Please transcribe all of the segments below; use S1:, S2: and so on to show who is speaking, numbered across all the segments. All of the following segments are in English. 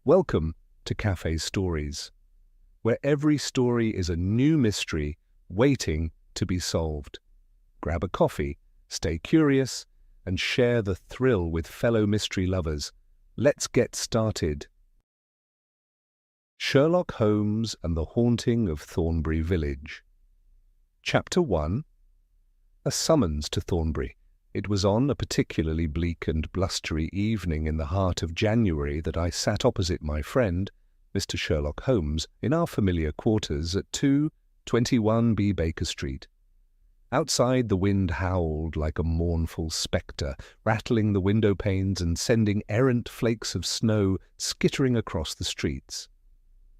S1: Welcome to Cafe Stories, where every story is a new mystery waiting to be solved. Grab a coffee, stay curious, and share the thrill with fellow mystery lovers. Let's get started. Sherlock Holmes and the Haunting of Thornbury Village. Chapter 1. A summons to Thornbury. It was on a particularly bleak and blustery evening in the heart of January that I sat opposite my friend, Mr. Sherlock Holmes, in our familiar quarters at 221B Baker Street. Outside, the wind howled like a mournful spectre, rattling the window panes and sending errant flakes of snow skittering across the streets.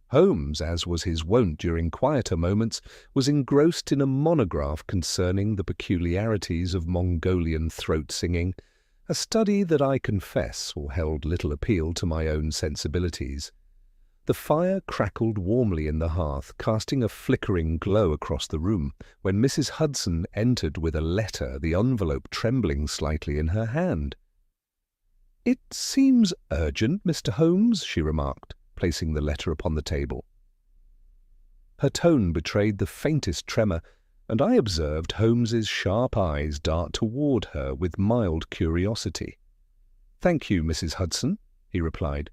S1: Holmes, as was his wont during quieter moments, was engrossed in a monograph concerning the peculiarities of Mongolian throat-singing, a study that I confess held little appeal to my own sensibilities. The fire crackled warmly in the hearth, casting a flickering glow across the room, when Mrs. Hudson entered with a letter, the envelope trembling slightly in her hand. "It seems urgent, Mr. Holmes," she remarked, placing the letter upon the table. Her tone betrayed the faintest tremor, and I observed Holmes's sharp eyes dart toward her with mild curiosity. "Thank you, Mrs. Hudson," he replied.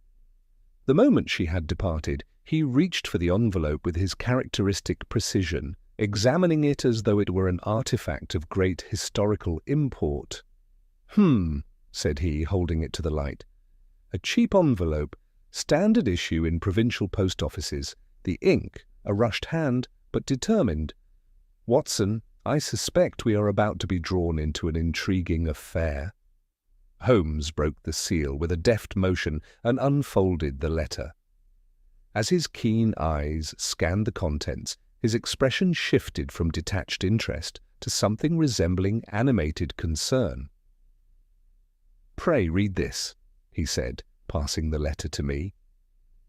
S1: The moment she had departed, he reached for the envelope with his characteristic precision, examining it as though it were an artifact of great historical import. Said he, holding it to the light. "A cheap envelope, standard issue in provincial post offices, the ink a rushed hand, but determined. Watson, I suspect we are about to be drawn into an intriguing affair." Holmes broke the seal with a deft motion and unfolded the letter. As his keen eyes scanned the contents, his expression shifted from detached interest to something resembling animated concern. "Pray read this," he said, passing the letter to me.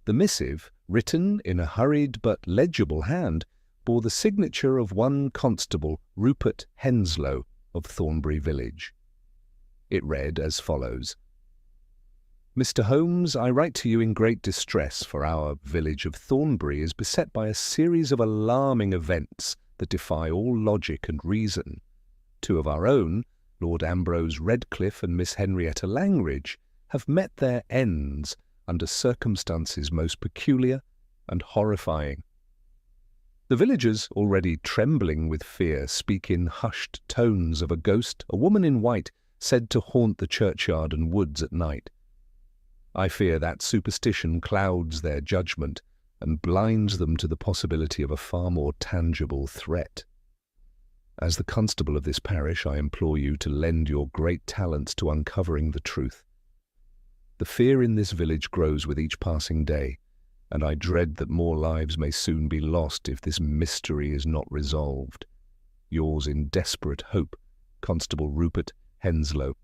S1: The missive, written in a hurried but legible hand, bore the signature of one Constable Rupert Henslow of Thornbury Village. It read as follows: "Mr. Holmes, I write to you in great distress, for our village of Thornbury is beset by a series of alarming events that defy all logic and reason. Two of our own, Lord Ambrose Redcliffe and Miss Henrietta Langridge, have met their ends under circumstances most peculiar and horrifying. The villagers, already trembling with fear, speak in hushed tones of a ghost, a woman in white, said to haunt the churchyard and woods at night. I fear that superstition clouds their judgment and blinds them to the possibility of a far more tangible threat. As the constable of this parish, I implore you to lend your great talents to uncovering the truth. The fear in this village grows with each passing day, and I dread that more lives may soon be lost if this mystery is not resolved. Yours in desperate hope, Constable Rupert Henslow."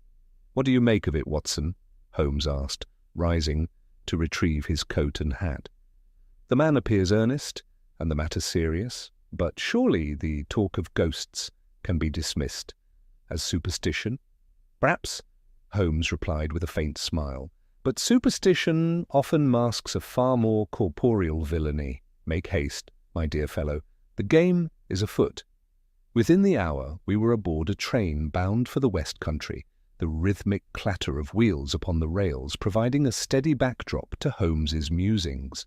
S1: "What do you make of it, Watson?" Holmes asked, rising to retrieve his coat and hat. "The man appears earnest, and the matter serious, but surely the talk of ghosts can be dismissed as superstition?" "Perhaps," Holmes replied with a faint smile, "but superstition often masks a far more corporeal villainy. Make haste, my dear fellow. The game is afoot." Within the hour we were aboard a train bound for the West Country, the rhythmic clatter of wheels upon the rails providing a steady backdrop to Holmes's musings.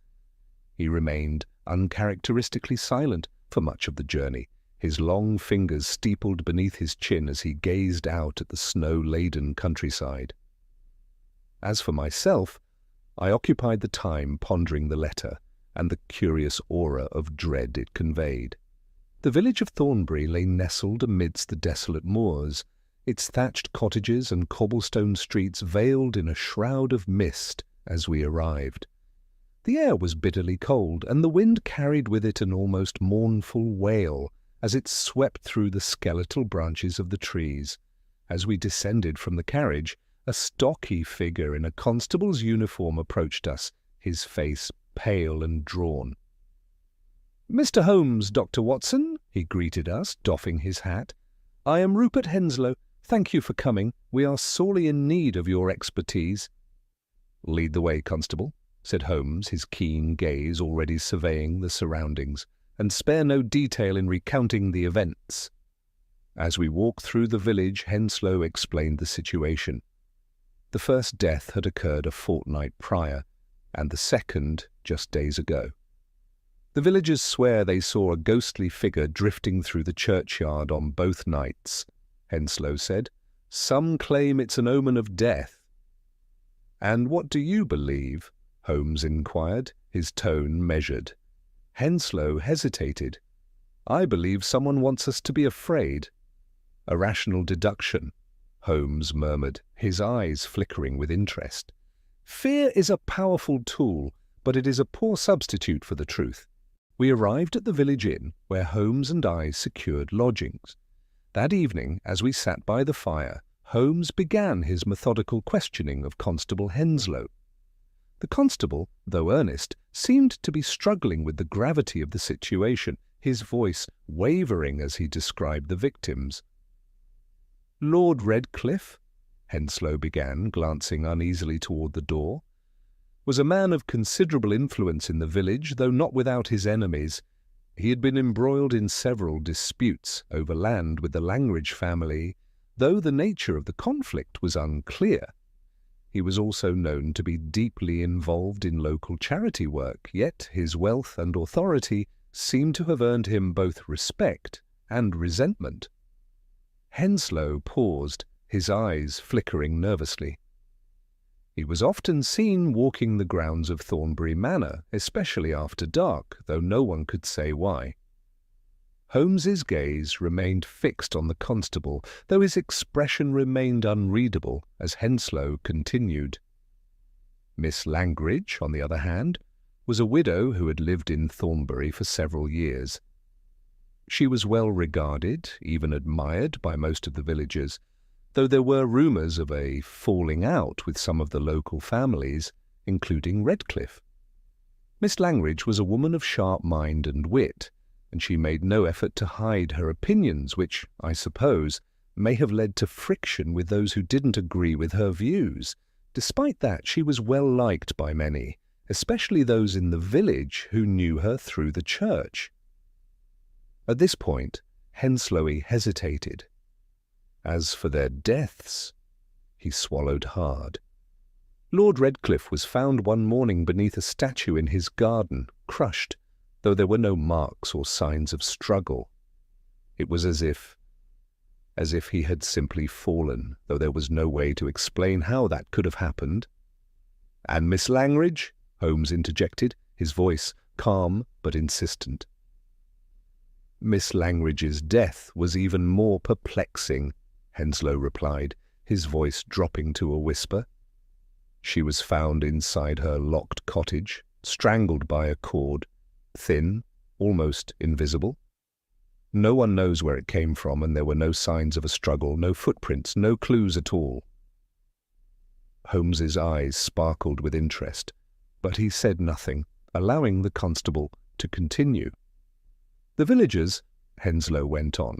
S1: He remained uncharacteristically silent for much of the journey, his long fingers steepled beneath his chin as he gazed out at the snow-laden countryside. As for myself, I occupied the time pondering the letter and the curious aura of dread it conveyed. The village of Thornbury lay nestled amidst the desolate moors, its thatched cottages and cobblestone streets veiled in a shroud of mist as we arrived. The air was bitterly cold, and the wind carried with it an almost mournful wail as it swept through the skeletal branches of the trees. As we descended from the carriage, a stocky figure in a constable's uniform approached us, his face pale and drawn. "Mr. Holmes, Dr. Watson," he greeted us, doffing his hat. "I am Rupert Henslow. Thank you for coming. We are sorely in need of your expertise." "Lead the way, Constable," said Holmes, his keen gaze already surveying the surroundings, and spare no detail in recounting the events. As we walked through the village, Henslow explained the situation. The first death had occurred a fortnight prior, and the second just days ago. The villagers swear they saw a ghostly figure drifting through the churchyard on both nights, Henslow said. Some claim it's an omen of death. And what do you believe? Holmes inquired, his tone measured. Henslow hesitated. I believe someone wants us to be afraid. A rational deduction, Holmes murmured, his eyes flickering with interest. Fear is a powerful tool, but it is a poor substitute for the truth. We arrived at the village inn, where Holmes and I secured lodgings. That evening, as we sat by the fire, Holmes began his methodical questioning of Constable Henslow. The constable, though earnest, seemed to be struggling with the gravity of the situation, his voice wavering as he described the victims. Lord Redcliffe, Henslow began, glancing uneasily toward the door, was a man of considerable influence in the village, though not without his enemies. He had been embroiled in several disputes over land with the Langridge family, though the nature of the conflict was unclear. He was also known to be deeply involved in local charity work, yet his wealth and authority seemed to have earned him both respect and resentment. Henslow paused, his eyes flickering nervously. He was often seen walking the grounds of Thornbury Manor, especially after dark, though no one could say why. Holmes's gaze remained fixed on the constable, though his expression remained unreadable as Henslow continued. Miss Langridge, on the other hand, was a widow who had lived in Thornbury for several years. She was well regarded, even admired by most of the villagers, though there were rumours of a falling out with some of the local families, including Redcliffe. Miss Langridge was a woman of sharp mind and wit, and she made no effort to hide her opinions, which, I suppose, may have led to friction with those who didn't agree with her views. Despite that, she was well liked by many, especially those in the village who knew her through the church. At this point, Henslow hesitated. As for their deaths, he swallowed hard. Lord Redcliffe was found one morning beneath a statue in his garden, crushed, though there were no marks or signs of struggle. It was as if he had simply fallen, though there was no way to explain how that could have happened. And Miss Langridge? Holmes interjected, his voice calm but insistent. Miss Langridge's death was even more perplexing, Henslow replied, his voice dropping to a whisper. She was found inside her locked cottage, strangled by a cord, thin, almost invisible. No one knows where it came from, and there were no signs of a struggle, no footprints, no clues at all. Holmes's eyes sparkled with interest, but he said nothing, allowing the constable to continue. The villagers, Henslow went on,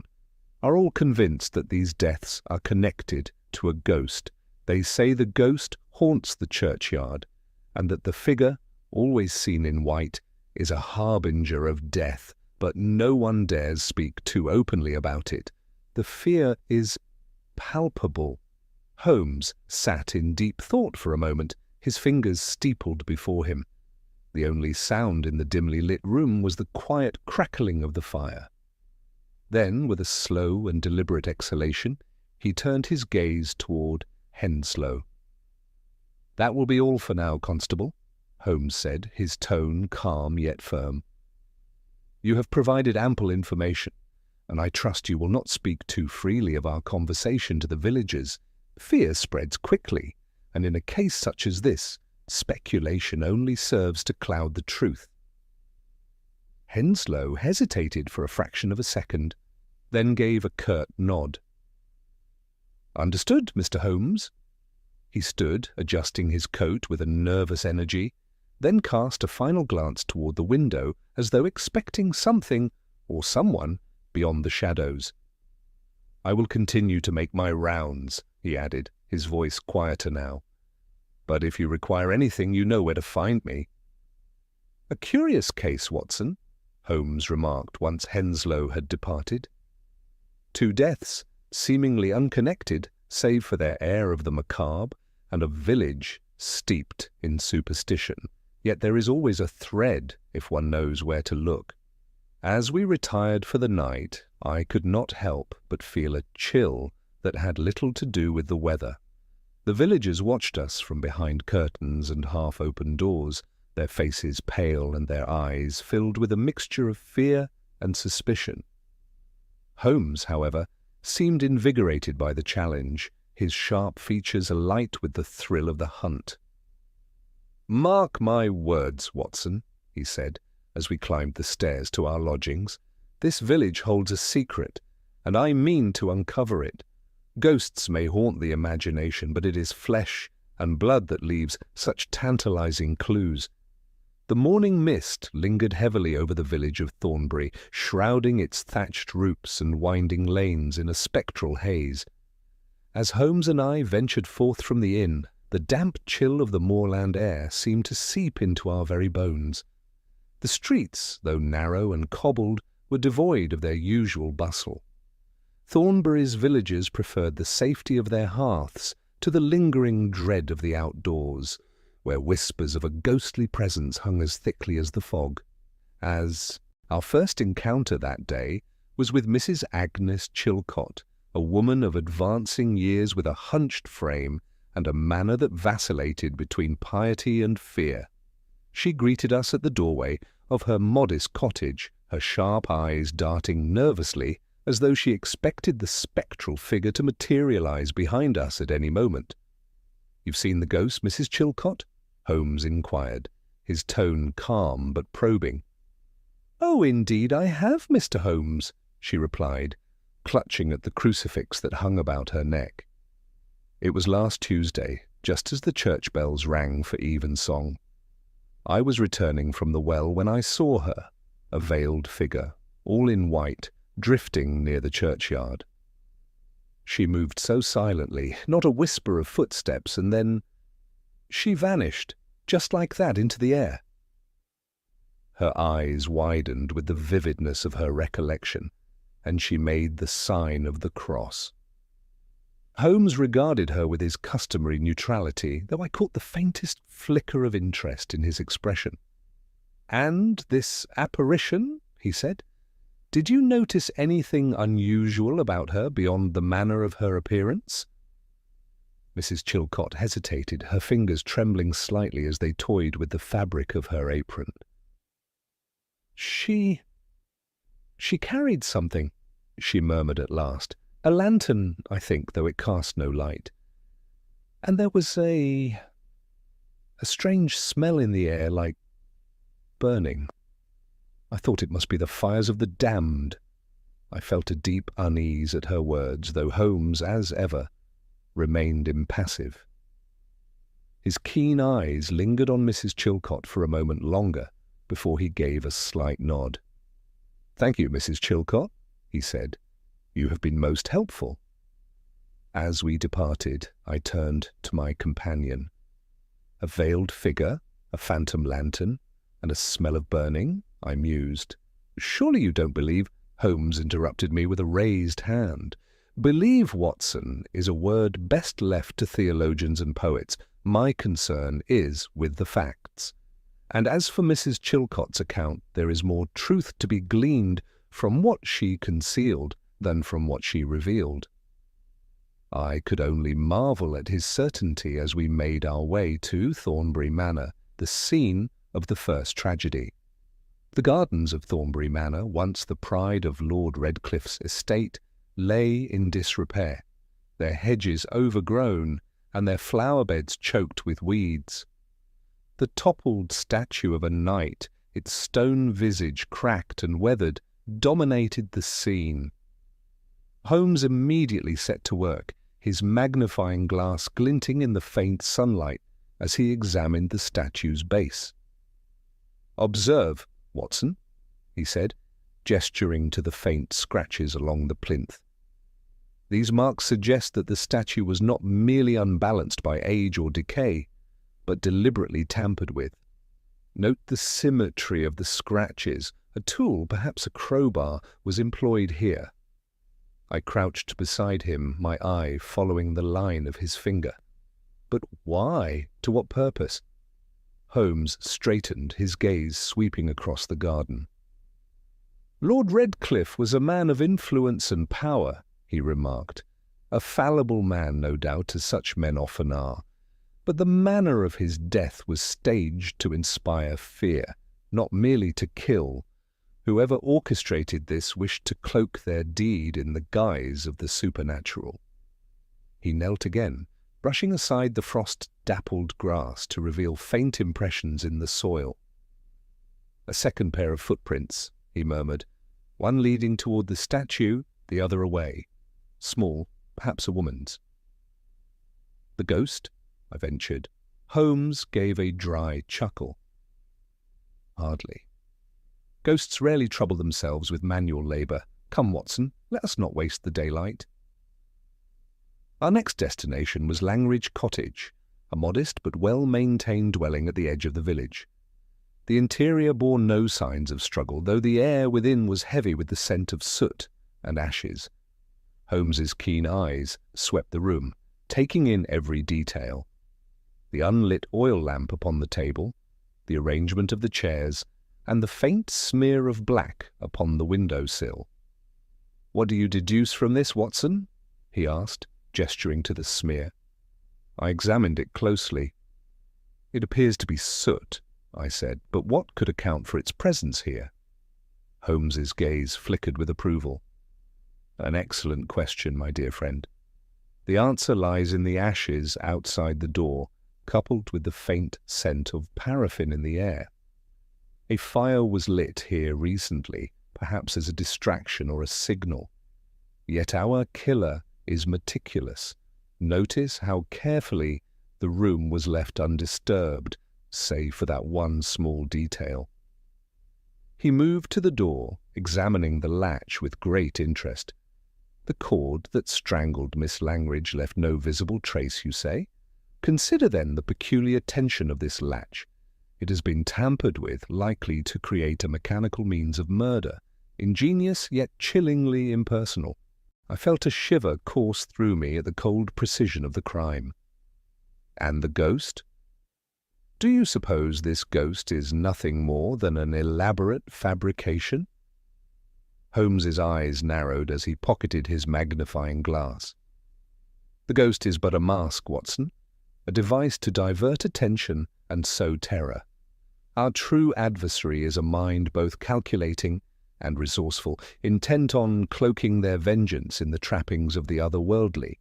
S1: are all convinced that these deaths are connected to a ghost. They say the ghost haunts the churchyard, and that the figure, always seen in white, is a harbinger of death, but no one dares speak too openly about it. The fear is palpable. Holmes sat in deep thought for a moment, his fingers steepled before him. The only sound in the dimly lit room was the quiet crackling of the fire. Then, with a slow and deliberate exhalation, he turned his gaze toward Henslow. "That will be all for now, Constable," Holmes said, his tone calm yet firm. "You have provided ample information, and I trust you will not speak too freely of our conversation to the villagers. Fear spreads quickly, and in a case such as this, speculation only serves to cloud the truth." Henslow hesitated for a fraction of a second, then gave a curt nod. "Understood, Mr. Holmes." He stood, adjusting his coat with a nervous energy, then cast a final glance toward the window as though expecting something or someone beyond the shadows. "I will continue to make my rounds," he added, his voice quieter now. but if you require anything, you know where to find me." "A curious case, Watson," Holmes remarked once Henslow had departed. "Two deaths, seemingly unconnected, save for their air of the macabre, and a village steeped in superstition. Yet there is always a thread if one knows where to look. As we retired for the night, I could not help but feel a chill that had little to do with the weather. The villagers watched us from behind curtains and half-open doors, their faces pale and their eyes filled with a mixture of fear and suspicion. Holmes, however, seemed invigorated by the challenge, his sharp features alight with the thrill of the hunt. "Mark my words, Watson," he said, as we climbed the stairs to our lodgings. "This village holds a secret, and I mean to uncover it. Ghosts may haunt the imagination, but it is flesh and blood that leaves such tantalizing clues." The morning mist lingered heavily over the village of Thornbury, shrouding its thatched roofs and winding lanes in a spectral haze. As Holmes and I ventured forth from the inn, the damp chill of the moorland air seemed to seep into our very bones. The streets, though narrow and cobbled, were devoid of their usual bustle. Thornbury's villagers preferred the safety of their hearths to the lingering dread of the outdoors, where whispers of a ghostly presence hung as thickly as the fog. As our first encounter that day was with Mrs. Agnes Chilcot, a woman of advancing years with a hunched frame and a manner that vacillated between piety and fear. She greeted us at the doorway of her modest cottage, her sharp eyes darting nervously as though she expected the spectral figure to materialize behind us at any moment. "You've seen the ghost, Mrs. Chilcot?" Holmes inquired, his tone calm but probing. "Oh, indeed I have, Mr. Holmes," she replied, clutching at the crucifix that hung about her neck. "It was last Tuesday, just as the church bells rang for evensong. I was returning from the well when I saw her, a veiled figure, all in white, drifting near the churchyard. She moved so silently, not a whisper of footsteps, and then she vanished, just like that, into the air." Her eyes widened with the vividness of her recollection, and she made the sign of the cross. Holmes regarded her with his customary neutrality, though I caught the faintest flicker of interest in his expression. "And this apparition?" he said. "Did you notice anything unusual about her beyond the manner of her appearance?" Mrs. Chilcot hesitated, her fingers trembling slightly as they toyed with the fabric of her apron. She carried something," she murmured at last. "A lantern, I think, though it cast no light. And there was a strange smell in the air, like burning. I thought it must be the fires of the damned." I felt a deep unease at her words, though Holmes, as ever, remained impassive. His keen eyes lingered on Mrs. Chilcot for a moment longer before he gave a slight nod. "Thank you, Mrs. Chilcot," he said. "You have been most helpful." As we departed, I turned to my companion. "A veiled figure, a phantom lantern, and a smell of burning," I mused. "Surely you don't believe—" Holmes interrupted me with a raised hand. "Believe, Watson, is a word best left to theologians and poets. My concern is with the facts. And as for Mrs. Chilcot's account, there is more truth to be gleaned from what she concealed than from what she revealed." I could only marvel at his certainty as we made our way to Thornbury Manor, the scene of the first tragedy. The gardens of Thornbury Manor, once the pride of Lord Redcliffe's estate, lay in disrepair, their hedges overgrown and their flower-beds choked with weeds. The toppled statue of a knight, its stone visage cracked and weathered, dominated the scene. Holmes immediately set to work, his magnifying glass glinting in the faint sunlight as he examined the statue's base. "Observe, Watson," he said, gesturing to the faint scratches along the plinth. "These marks suggest that the statue was not merely unbalanced by age or decay, but deliberately tampered with. Note the symmetry of the scratches. A tool, perhaps a crowbar, was employed here. I crouched beside him, my eye following the line of his finger. But why? To what purpose? Holmes straightened, his gaze sweeping across the garden. Lord Redcliffe was a man of influence and power, he remarked. A fallible man, no doubt, as such men often are. But the manner of his death was staged to inspire fear, not merely to kill. Whoever orchestrated this wished to cloak their deed in the guise of the supernatural. He knelt again, brushing aside the frost-dappled grass to reveal faint impressions in the soil. A second pair of footprints, he murmured, one leading toward the statue, the other away. Small, perhaps a woman's. The ghost? I ventured. Holmes gave a dry chuckle. Hardly. Ghosts rarely trouble themselves with manual labour. Come, Watson, let us not waste the daylight. Our next destination was Langridge Cottage, a modest but well-maintained dwelling at the edge of the village. The interior bore no signs of struggle, though the air within was heavy with the scent of soot and ashes. Holmes's keen eyes swept the room, taking in every detail. The unlit oil lamp upon the table, the arrangement of the chairs, and the faint smear of black upon the window-sill. "What do you deduce from this, Watson?" he asked, gesturing to the smear. I examined it closely. "It appears to be soot," I said, "but what could account for its presence here?" Holmes's gaze flickered with approval. "An excellent question, my dear friend. The answer lies in the ashes outside the door, coupled with the faint scent of paraffin in the air. A fire was lit here recently, perhaps as a distraction or a signal. Yet our killer is meticulous. Notice how carefully the room was left undisturbed, save for that one small detail." He moved to the door, examining the latch with great interest. "The cord that strangled Miss Langridge left no visible trace, you say? Consider then the peculiar tension of this latch. It has been tampered with, likely to create a mechanical means of murder, ingenious yet chillingly impersonal. I felt a shiver course through me at the cold precision of the crime. And the ghost? Do you suppose this ghost is nothing more than an elaborate fabrication?" Holmes's eyes narrowed as he pocketed his magnifying glass. "The ghost is but a mask, Watson, a device to divert attention and sow terror. Our true adversary is a mind both calculating and resourceful, intent on cloaking their vengeance in the trappings of the otherworldly.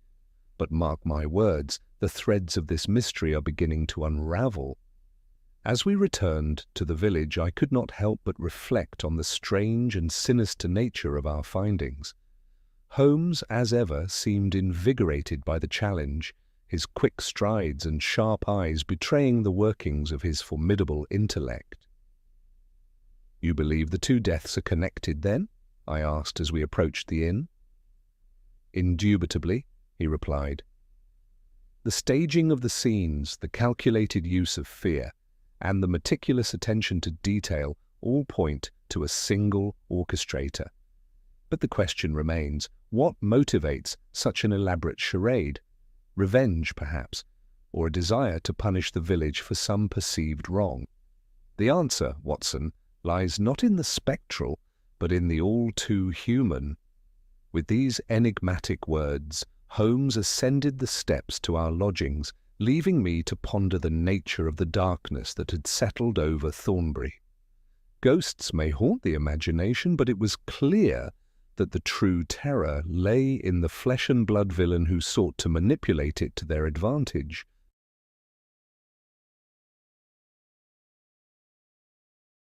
S1: But mark my words, the threads of this mystery are beginning to unravel." As we returned to the village, I could not help but reflect on the strange and sinister nature of our findings. Holmes, as ever, seemed invigorated by the challenge, his quick strides and sharp eyes betraying the workings of his formidable intellect. "You believe the two deaths are connected, then?" I asked as we approached the inn. "Indubitably," he replied. "The staging of the scenes, the calculated use of fear, and the meticulous attention to detail all point to a single orchestrator. But the question remains, what motivates such an elaborate charade? Revenge, perhaps, or a desire to punish the village for some perceived wrong? The answer, Watson, lies not in the spectral, but in the all-too-human." With these enigmatic words, Holmes ascended the steps to our lodgings, leaving me to ponder the nature of the darkness that had settled over Thornbury. Ghosts may haunt the imagination, but it was clear that the true terror lay in the flesh-and-blood villain who sought to manipulate it to their advantage.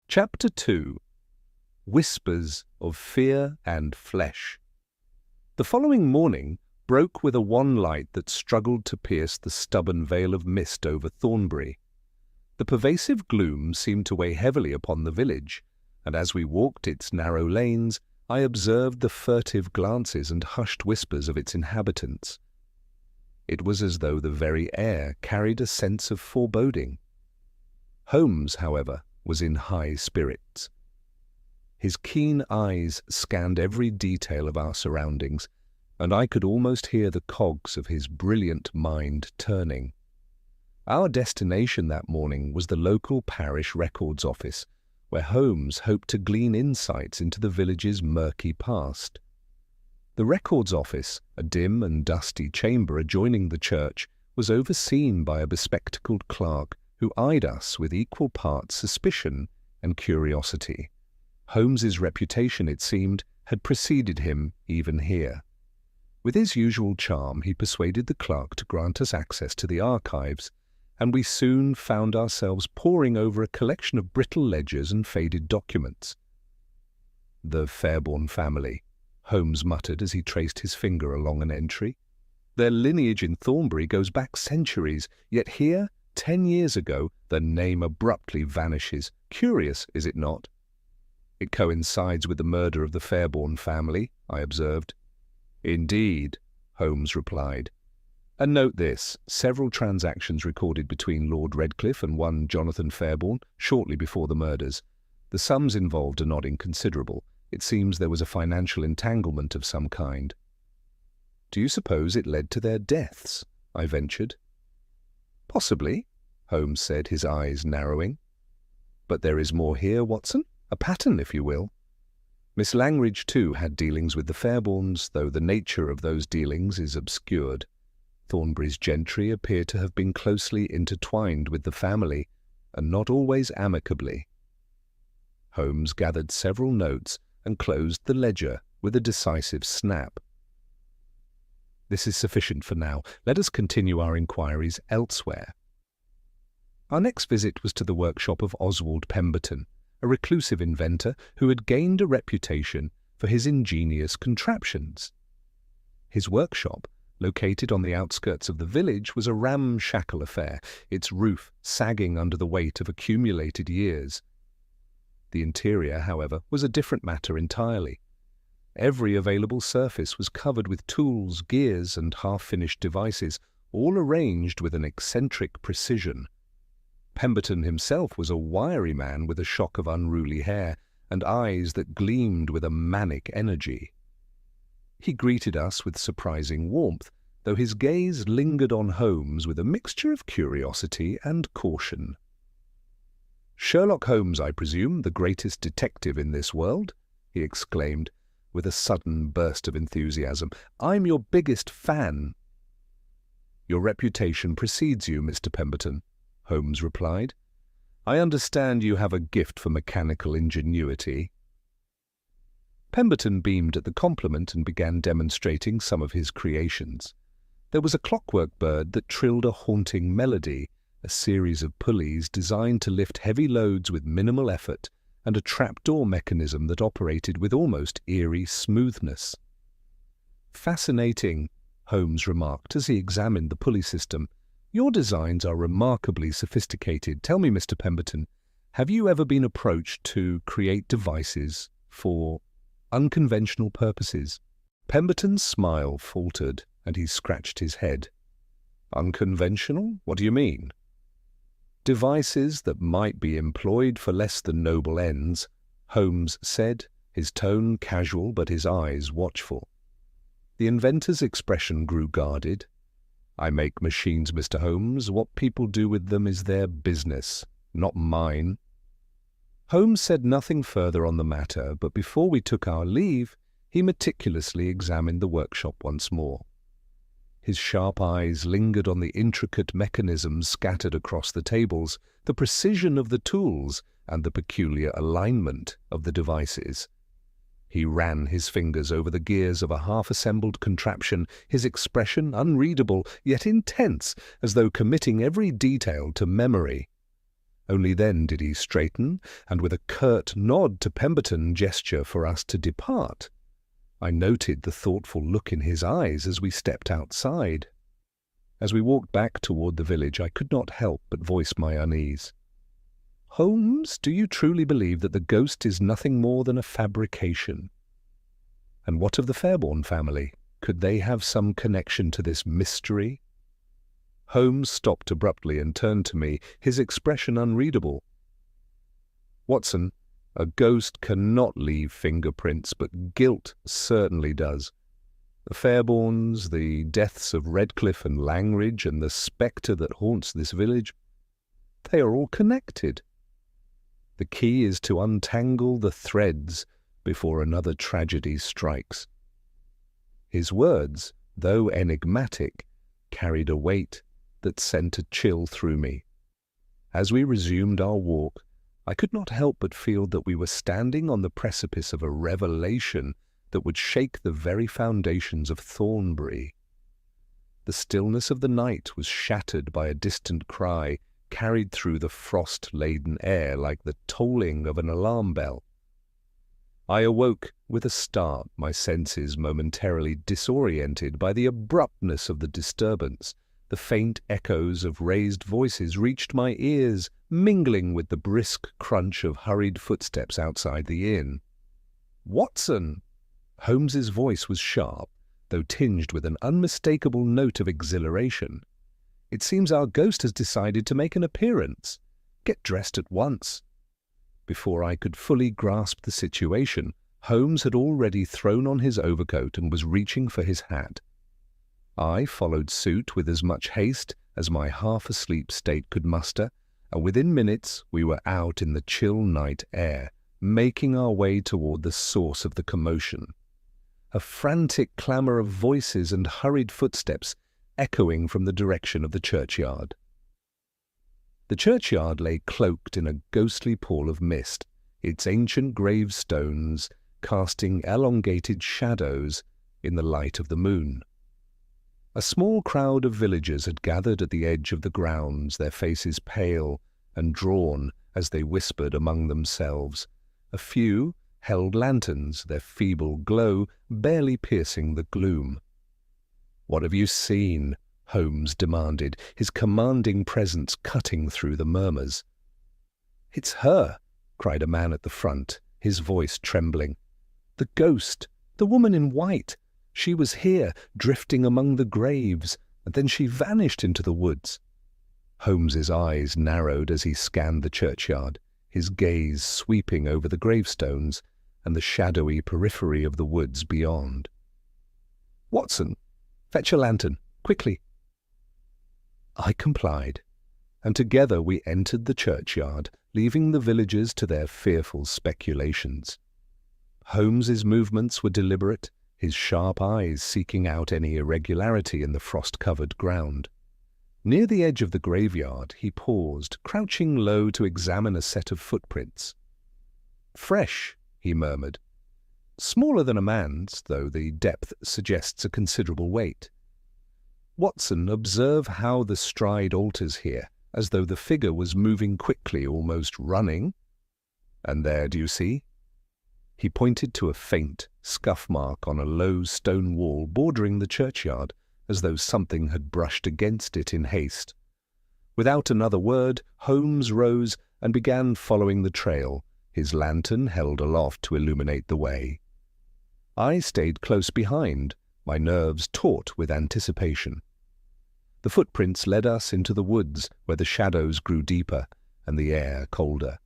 S1: Chapter 2. Whispers of Fear and Flesh. The following morning broke with a wan light that struggled to pierce the stubborn veil of mist over Thornbury. The pervasive gloom seemed to weigh heavily upon the village, and as we walked its narrow lanes, I observed the furtive glances and hushed whispers of its inhabitants. It was as though the very air carried a sense of foreboding. Holmes, however, was in high spirits. His keen eyes scanned every detail of our surroundings, and I could almost hear the cogs of his brilliant mind turning. Our destination that morning was the local parish records office, where Holmes hoped to glean insights into the village's murky past. The records office, a dim and dusty chamber adjoining the church, was overseen by a bespectacled clerk who eyed us with equal parts suspicion and curiosity. Holmes's reputation, it seemed, had preceded him even here. With his usual charm, he persuaded the clerk to grant us access to the archives, and we soon found ourselves poring over a collection of brittle ledgers and faded documents. "The Fairbairn family," Holmes muttered as he traced his finger along an entry. "Their lineage in Thornbury goes back centuries, yet here, 10 years ago, the name abruptly vanishes. Curious, is it not?" "It coincides with the murder of the Fairbairn family," I observed. "Indeed," Holmes replied. "And note this, several transactions recorded between Lord Redcliffe and one Jonathan Fairbairn shortly before the murders. The sums involved are not inconsiderable. It seems there was a financial entanglement of some kind." "Do you suppose it led to their deaths?" I ventured. "Possibly," Holmes said, his eyes narrowing. "But there is more here, Watson. A pattern, if you will. Miss Langridge, too, had dealings with the Fairbairns, though the nature of those dealings is obscured. Thornbury's gentry appear to have been closely intertwined with the family, and not always amicably." Holmes gathered several notes and closed the ledger with a decisive snap. "This is sufficient for now. Let us continue our inquiries elsewhere." Our next visit was to the workshop of Oswald Pemberton, a reclusive inventor who had gained a reputation for his ingenious contraptions. His workshop, located on the outskirts of the village, was a ramshackle affair, its roof sagging under the weight of accumulated years. The interior, however, was a different matter entirely. Every available surface was covered with tools, gears, and half-finished devices, all arranged with an eccentric precision. Pemberton himself was a wiry man with a shock of unruly hair and eyes that gleamed with a manic energy. He greeted us with surprising warmth, though his gaze lingered on Holmes with a mixture of curiosity and caution. "Sherlock Holmes, I presume, the greatest detective in this world?" he exclaimed, with a sudden burst of enthusiasm. "I'm your biggest fan." "Your reputation precedes you, Mr. Pemberton," Holmes replied. "I understand you have a gift for mechanical ingenuity." Pemberton beamed at the compliment and began demonstrating some of his creations. There was a clockwork bird that trilled a haunting melody, a series of pulleys designed to lift heavy loads with minimal effort, and a trapdoor mechanism that operated with almost eerie smoothness. "Fascinating," Holmes remarked as he examined the pulley system. "Your designs are remarkably sophisticated. Tell me, Mr. Pemberton, have you ever been approached to create devices for unconventional purposes?" Pemberton's smile faltered, and he scratched his head. "Unconventional? What do you mean?" "Devices that might be employed for less than noble ends," Holmes said, his tone casual but his eyes watchful. The inventor's expression grew guarded. "I make machines, Mr. Holmes. What people do with them is their business, not mine." Holmes said nothing further on the matter, but before we took our leave, he meticulously examined the workshop once more. His sharp eyes lingered on the intricate mechanisms scattered across the tables, the precision of the tools, and the peculiar alignment of the devices. He ran his fingers over the gears of a half-assembled contraption, his expression unreadable, yet intense, as though committing every detail to memory. Only then did he straighten, and with a curt nod to Pemberton gesture for us to depart. I noted the thoughtful look in his eyes as we stepped outside. As we walked back toward the village, I could not help but voice my unease. "Holmes, do you truly believe that the ghost is nothing more than a fabrication? And what of the Fairbairn family? Could they have some connection to this mystery?" Holmes stopped abruptly and turned to me, his expression unreadable. "Watson, a ghost cannot leave fingerprints, but guilt certainly does. The Fairborns, the deaths of Redcliffe and Langridge, and the spectre that haunts this village, they are all connected. The key is to untangle the threads before another tragedy strikes." His words, though enigmatic, carried a weight that sent a chill through me. As we resumed our walk, I could not help but feel that we were standing on the precipice of a revelation that would shake the very foundations of Thornbury. The stillness of the night was shattered by a distant cry carried through the frost-laden air like the tolling of an alarm bell. I awoke with a start, my senses momentarily disoriented by the abruptness of the disturbance. The faint echoes of raised voices reached my ears, mingling with the brisk crunch of hurried footsteps outside the inn. "Watson!" Holmes's voice was sharp, though tinged with an unmistakable note of exhilaration. "It seems our ghost has decided to make an appearance. Get dressed at once." Before I could fully grasp the situation, Holmes had already thrown on his overcoat and was reaching for his hat. I followed suit with as much haste as my half-asleep state could muster, and within minutes we were out in the chill night air, making our way toward the source of the commotion. A frantic clamour of voices and hurried footsteps echoing from the direction of the churchyard. The churchyard lay cloaked in a ghostly pall of mist, its ancient gravestones casting elongated shadows in the light of the moon. A small crowd of villagers had gathered at the edge of the grounds, their faces pale and drawn as they whispered among themselves. A few held lanterns, their feeble glow barely piercing the gloom. "What have you seen?" Holmes demanded, his commanding presence cutting through the murmurs. "It's her!" cried a man at the front, his voice trembling. "The ghost! The woman in white! She was here, drifting among the graves, and then she vanished into the woods." Holmes's eyes narrowed as he scanned the churchyard, his gaze sweeping over the gravestones and the shadowy periphery of the woods beyond. "Watson, fetch a lantern, quickly." I complied, and together we entered the churchyard, leaving the villagers to their fearful speculations. Holmes's movements were deliberate, his sharp eyes seeking out any irregularity in the frost-covered ground. Near the edge of the graveyard he paused, crouching low to examine a set of footprints. "Fresh," he murmured. "Smaller than a man's, though the depth suggests a considerable weight. Watson, observe how the stride alters here, as though the figure was moving quickly, almost running. And there, do you see?" He pointed to a faint scuff mark on a low stone wall bordering the churchyard, as though something had brushed against it in haste. Without another word, Holmes rose and began following the trail, his lantern held aloft to illuminate the way. I stayed close behind, my nerves taut with anticipation. The footprints led us into the woods, where the shadows grew deeper and the air colder.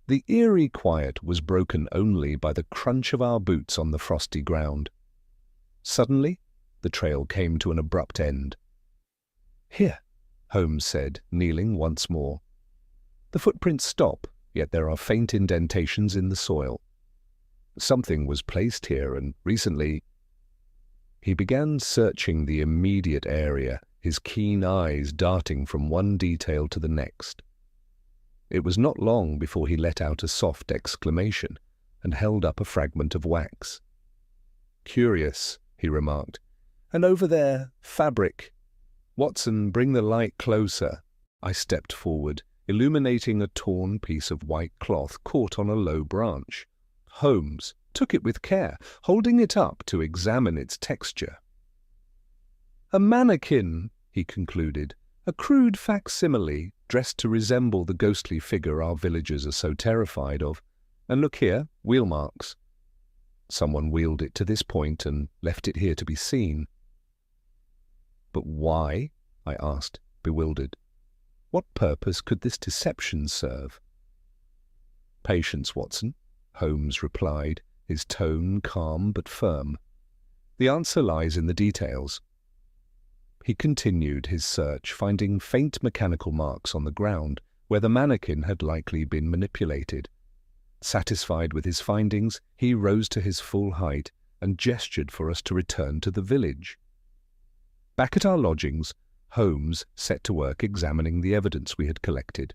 S1: The eerie quiet was broken only by the crunch of our boots on the frosty ground. Suddenly, the trail came to an abrupt end. "Here," Holmes said, kneeling once more. "The footprints stop, yet there are faint indentations in the soil. Something was placed here, and recently—" He began searching the immediate area, his keen eyes darting from one detail to the next. It was not long before he let out a soft exclamation and held up a fragment of wax. "Curious," he remarked. "And over there, fabric. Watson, bring the light closer." I stepped forward, illuminating a torn piece of white cloth caught on a low branch. Holmes took it with care, holding it up to examine its texture. "A mannequin," he concluded, "a crude facsimile, dressed to resemble the ghostly figure our villagers are so terrified of. And look here, wheel marks. Someone wheeled it to this point and left it here to be seen." "But why?" I asked, bewildered. What purpose could this deception serve? Patience, Watson, Holmes replied, his tone calm but firm. The answer lies in the details. He continued his search, finding faint mechanical marks on the ground where the mannequin had likely been manipulated. Satisfied with his findings, he rose to his full height and gestured for us to return to the village. Back at our lodgings, Holmes set to work examining the evidence we had collected.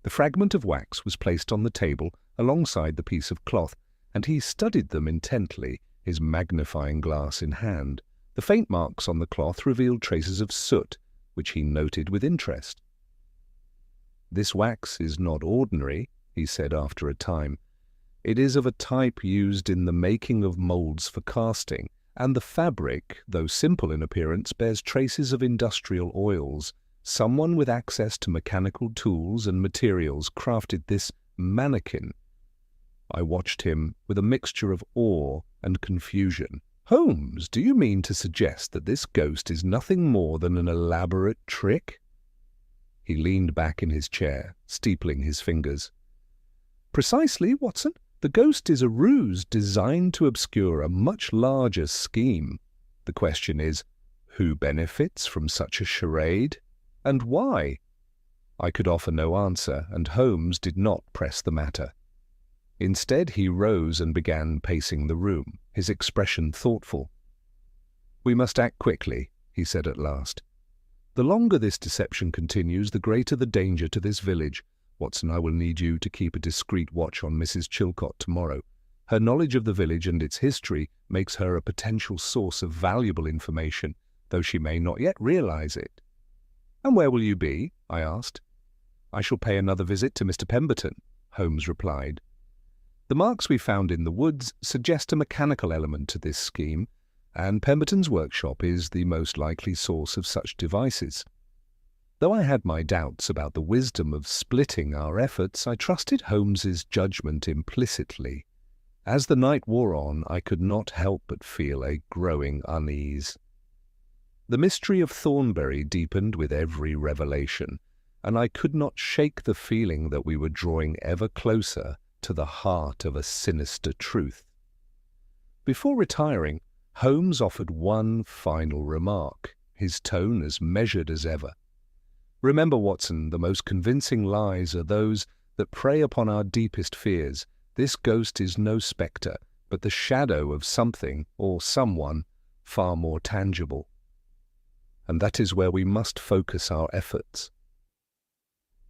S1: The fragment of wax was placed on the table alongside the piece of cloth, and he studied them intently, his magnifying glass in hand. The faint marks on the cloth revealed traces of soot, which he noted with interest. "This wax is not ordinary," he said after a time. "It is of a type used in the making of moulds for casting, and the fabric, though simple in appearance, bears traces of industrial oils. Someone with access to mechanical tools and materials crafted this mannequin." I watched him with a mixture of awe and confusion. "Holmes, do you mean to suggest that this ghost is nothing more than an elaborate trick?" He leaned back in his chair, steepling his fingers. "Precisely, Watson. The ghost is a ruse designed to obscure a much larger scheme. The question is, who benefits from such a charade, and why?" I could offer no answer, and Holmes did not press the matter. Instead, he rose and began pacing the room, his expression thoughtful. "We must act quickly," he said at last. "The longer this deception continues, the greater the danger to this village. Watson, I will need you to keep a discreet watch on Mrs. Chilcot tomorrow. Her knowledge of the village and its history makes her a potential source of valuable information, though she may not yet realize it." "And where will you be?" I asked. "I shall pay another visit to Mr. Pemberton," Holmes replied. "The marks we found in the woods suggest a mechanical element to this scheme, and Pemberton's workshop is the most likely source of such devices. Though I had my doubts about the wisdom of splitting our efforts, I trusted Holmes's judgment implicitly. As the night wore on, I could not help but feel a growing unease. The mystery of Thornbury deepened with every revelation, and I could not shake the feeling that we were drawing ever closer to the heart of a sinister truth. Before retiring, Holmes offered one final remark, his tone as measured as ever. "Remember, Watson, the most convincing lies are those that prey upon our deepest fears. This ghost is no spectre, but the shadow of something or someone far more tangible. And that is where we must focus our efforts."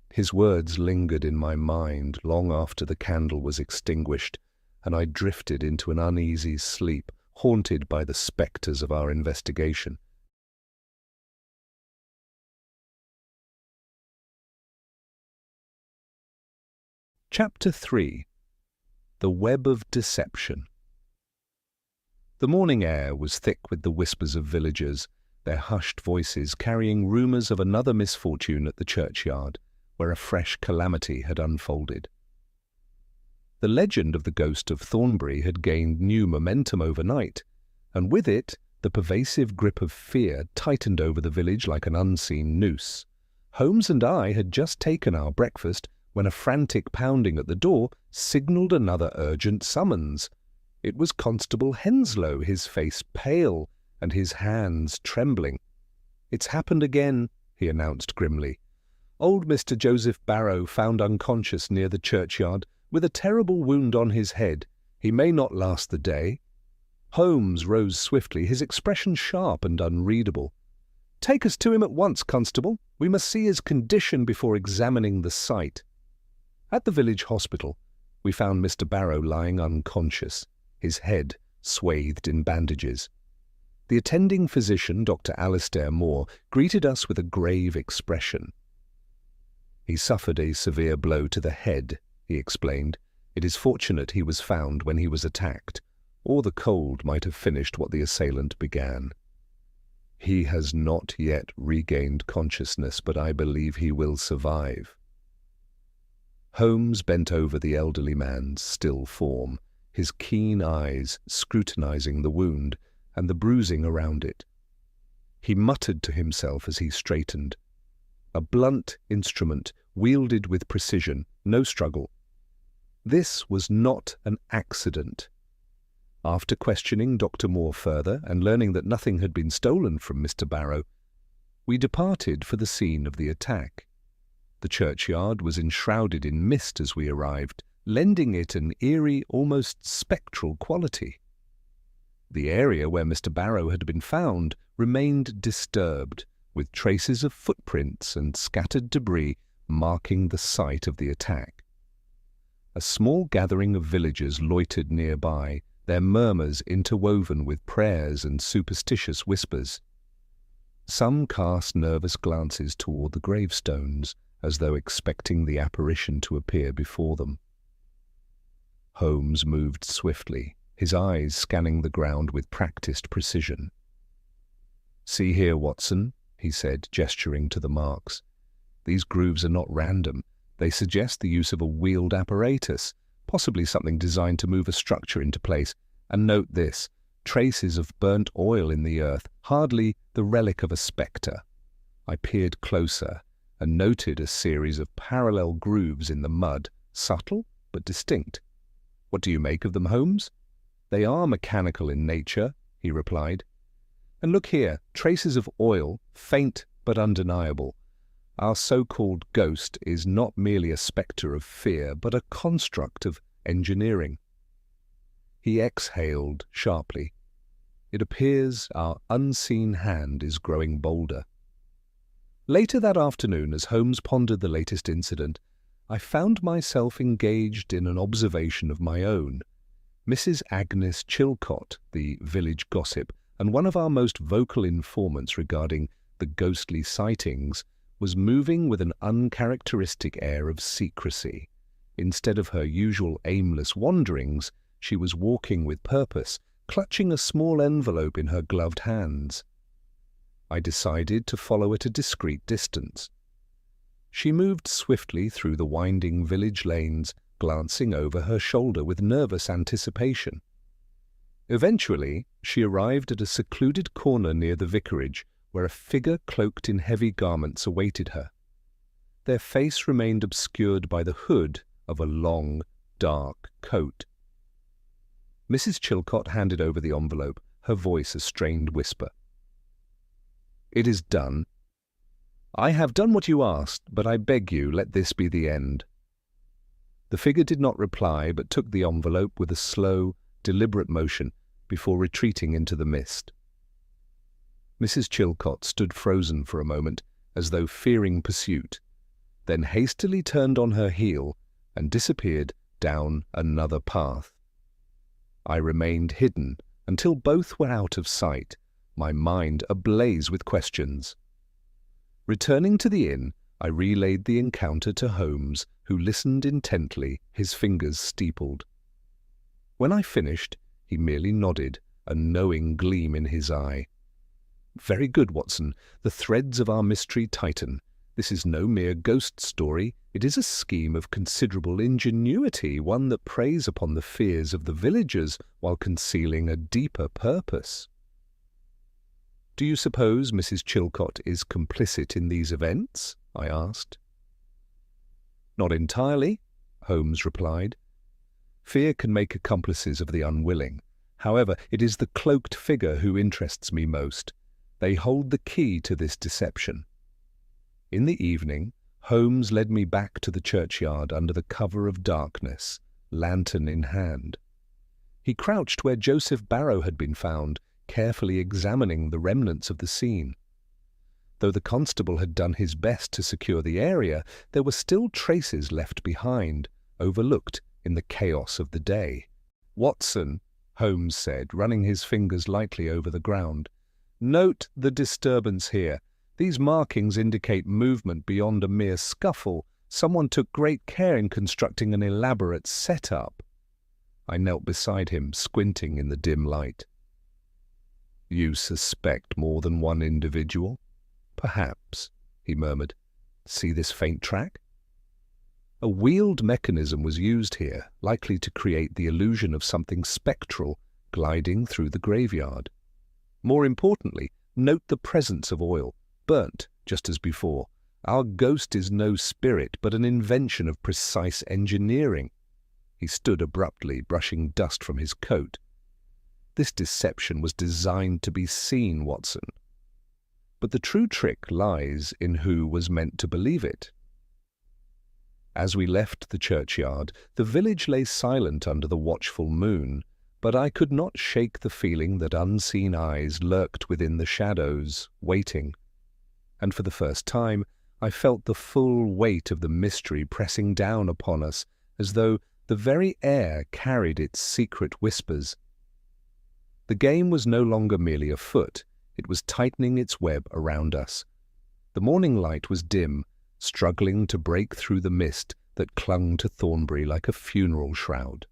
S1: His words lingered in my mind long after the candle was extinguished, and I drifted into an uneasy sleep, haunted by the spectres of our investigation. Chapter 3. The Web of Deception. The morning air was thick with the whispers of villagers, their hushed voices carrying rumours of another misfortune at the churchyard, where a fresh calamity had unfolded. The legend of the ghost of Thornbury had gained new momentum overnight, and with it the pervasive grip of fear tightened over the village like an unseen noose. Holmes and I had just taken our breakfast when a frantic pounding at the door signalled another urgent summons. It was Constable Henslow, his face pale and his hands trembling. "It's happened again," he announced grimly. "Old Mr. Joseph Barrow found unconscious near the churchyard with a terrible wound on his head. He may not last the day." Holmes rose swiftly, his expression sharp and unreadable. "Take us to him at once, Constable. We must see his condition before examining the site." At the village hospital, we found Mr. Barrow lying unconscious, his head swathed in bandages. The attending physician, Dr. Alistair Moore, greeted us with a grave expression. "He suffered a severe blow to the head," he explained. "It is fortunate he was found when he was attacked, or the cold might have finished what the assailant began. He has not yet regained consciousness, but I believe he will survive." Holmes bent over the elderly man's still form, his keen eyes scrutinizing the wound and the bruising around it. He muttered to himself as he straightened. A blunt instrument, wielded with precision, no struggle. This was not an accident. After questioning Dr. Moore further and learning that nothing had been stolen from Mr. Barrow, we departed for the scene of the attack. The churchyard was enshrouded in mist as we arrived, lending it an eerie, almost spectral quality. The area where Mr. Barrow had been found remained disturbed, with traces of footprints and scattered debris marking the site of the attack. A small gathering of villagers loitered nearby, their murmurs interwoven with prayers and superstitious whispers. Some cast nervous glances toward the gravestones, as though expecting the apparition to appear before them. Holmes moved swiftly, his eyes scanning the ground with practiced precision. "See here, Watson," he said, gesturing to the marks. "These grooves are not random. They suggest the use of a wheeled apparatus, possibly something designed to move a structure into place. And note this, traces of burnt oil in the earth, hardly the relic of a spectre." I peered closer and noted a series of parallel grooves in the mud, subtle but distinct. "What do you make of them, Holmes?" "They are mechanical in nature," he replied. "And look here, traces of oil, faint but undeniable. Our so-called ghost is not merely a spectre of fear, but a construct of engineering." He exhaled sharply. "It appears our unseen hand is growing bolder." Later that afternoon, as Holmes pondered the latest incident, I found myself engaged in an observation of my own. Mrs. Agnes Chilcot, the village gossip, and one of our most vocal informants regarding the ghostly sightings, was moving with an uncharacteristic air of secrecy. Instead of her usual aimless wanderings, she was walking with purpose, clutching a small envelope in her gloved hands. I decided to follow at a discreet distance. She moved swiftly through the winding village lanes, glancing over her shoulder with nervous anticipation. Eventually, she arrived at a secluded corner near the vicarage, where a figure cloaked in heavy garments awaited her. Their face remained obscured by the hood of a long, dark coat. Mrs. Chilcot handed over the envelope, her voice a strained whisper. "It is done. I have done what you asked, but I beg you, let this be the end." The figure did not reply, but took the envelope with a slow, deliberate motion before retreating into the mist. Mrs. Chilcot stood frozen for a moment, as though fearing pursuit, then hastily turned on her heel and disappeared down another path. I remained hidden until both were out of sight, my mind ablaze with questions. Returning to the inn, I relayed the encounter to Holmes, who listened intently, his fingers steepled. When I finished, he merely nodded, a knowing gleam in his eye. "Very good, Watson. The threads of our mystery tighten. This is no mere ghost story. It is a scheme of considerable ingenuity, one that preys upon the fears of the villagers while concealing a deeper purpose." "Do you suppose Mrs. Chilcot is complicit in these events?" I asked. "Not entirely," Holmes replied. "Fear can make accomplices of the unwilling. However, it is the cloaked figure who interests me most. They hold the key to this deception." In the evening, Holmes led me back to the churchyard under the cover of darkness, lantern in hand. He crouched where Joseph Barrow had been found, carefully examining the remnants of the scene. Though the constable had done his best to secure the area, there were still traces left behind, overlooked in the chaos of the day. "Watson," Holmes said, running his fingers lightly over the ground, "note the disturbance here. These markings indicate movement beyond a mere scuffle. Someone took great care in constructing an elaborate setup." I knelt beside him, squinting in the dim light. "You suspect more than one individual?" "Perhaps," he murmured. "See this faint track?" A wheeled mechanism was used here, likely to create the illusion of something spectral gliding through the graveyard. More importantly, Note the presence of oil, burnt just as before. Our ghost is no spirit, but an invention of precise engineering." He stood abruptly, brushing dust from his coat. "This deception was designed to be seen, Watson. But the true trick lies in who was meant to believe it." As we left the churchyard, the village lay silent under the watchful moon, but I could not shake the feeling that unseen eyes lurked within the shadows, waiting. And for the first time, I felt the full weight of the mystery pressing down upon us, as though the very air carried its secret whispers. The game was no longer merely afoot, it was tightening its web around us. The morning light was dim, struggling to break through the mist that clung to Thornbury like a funeral shroud.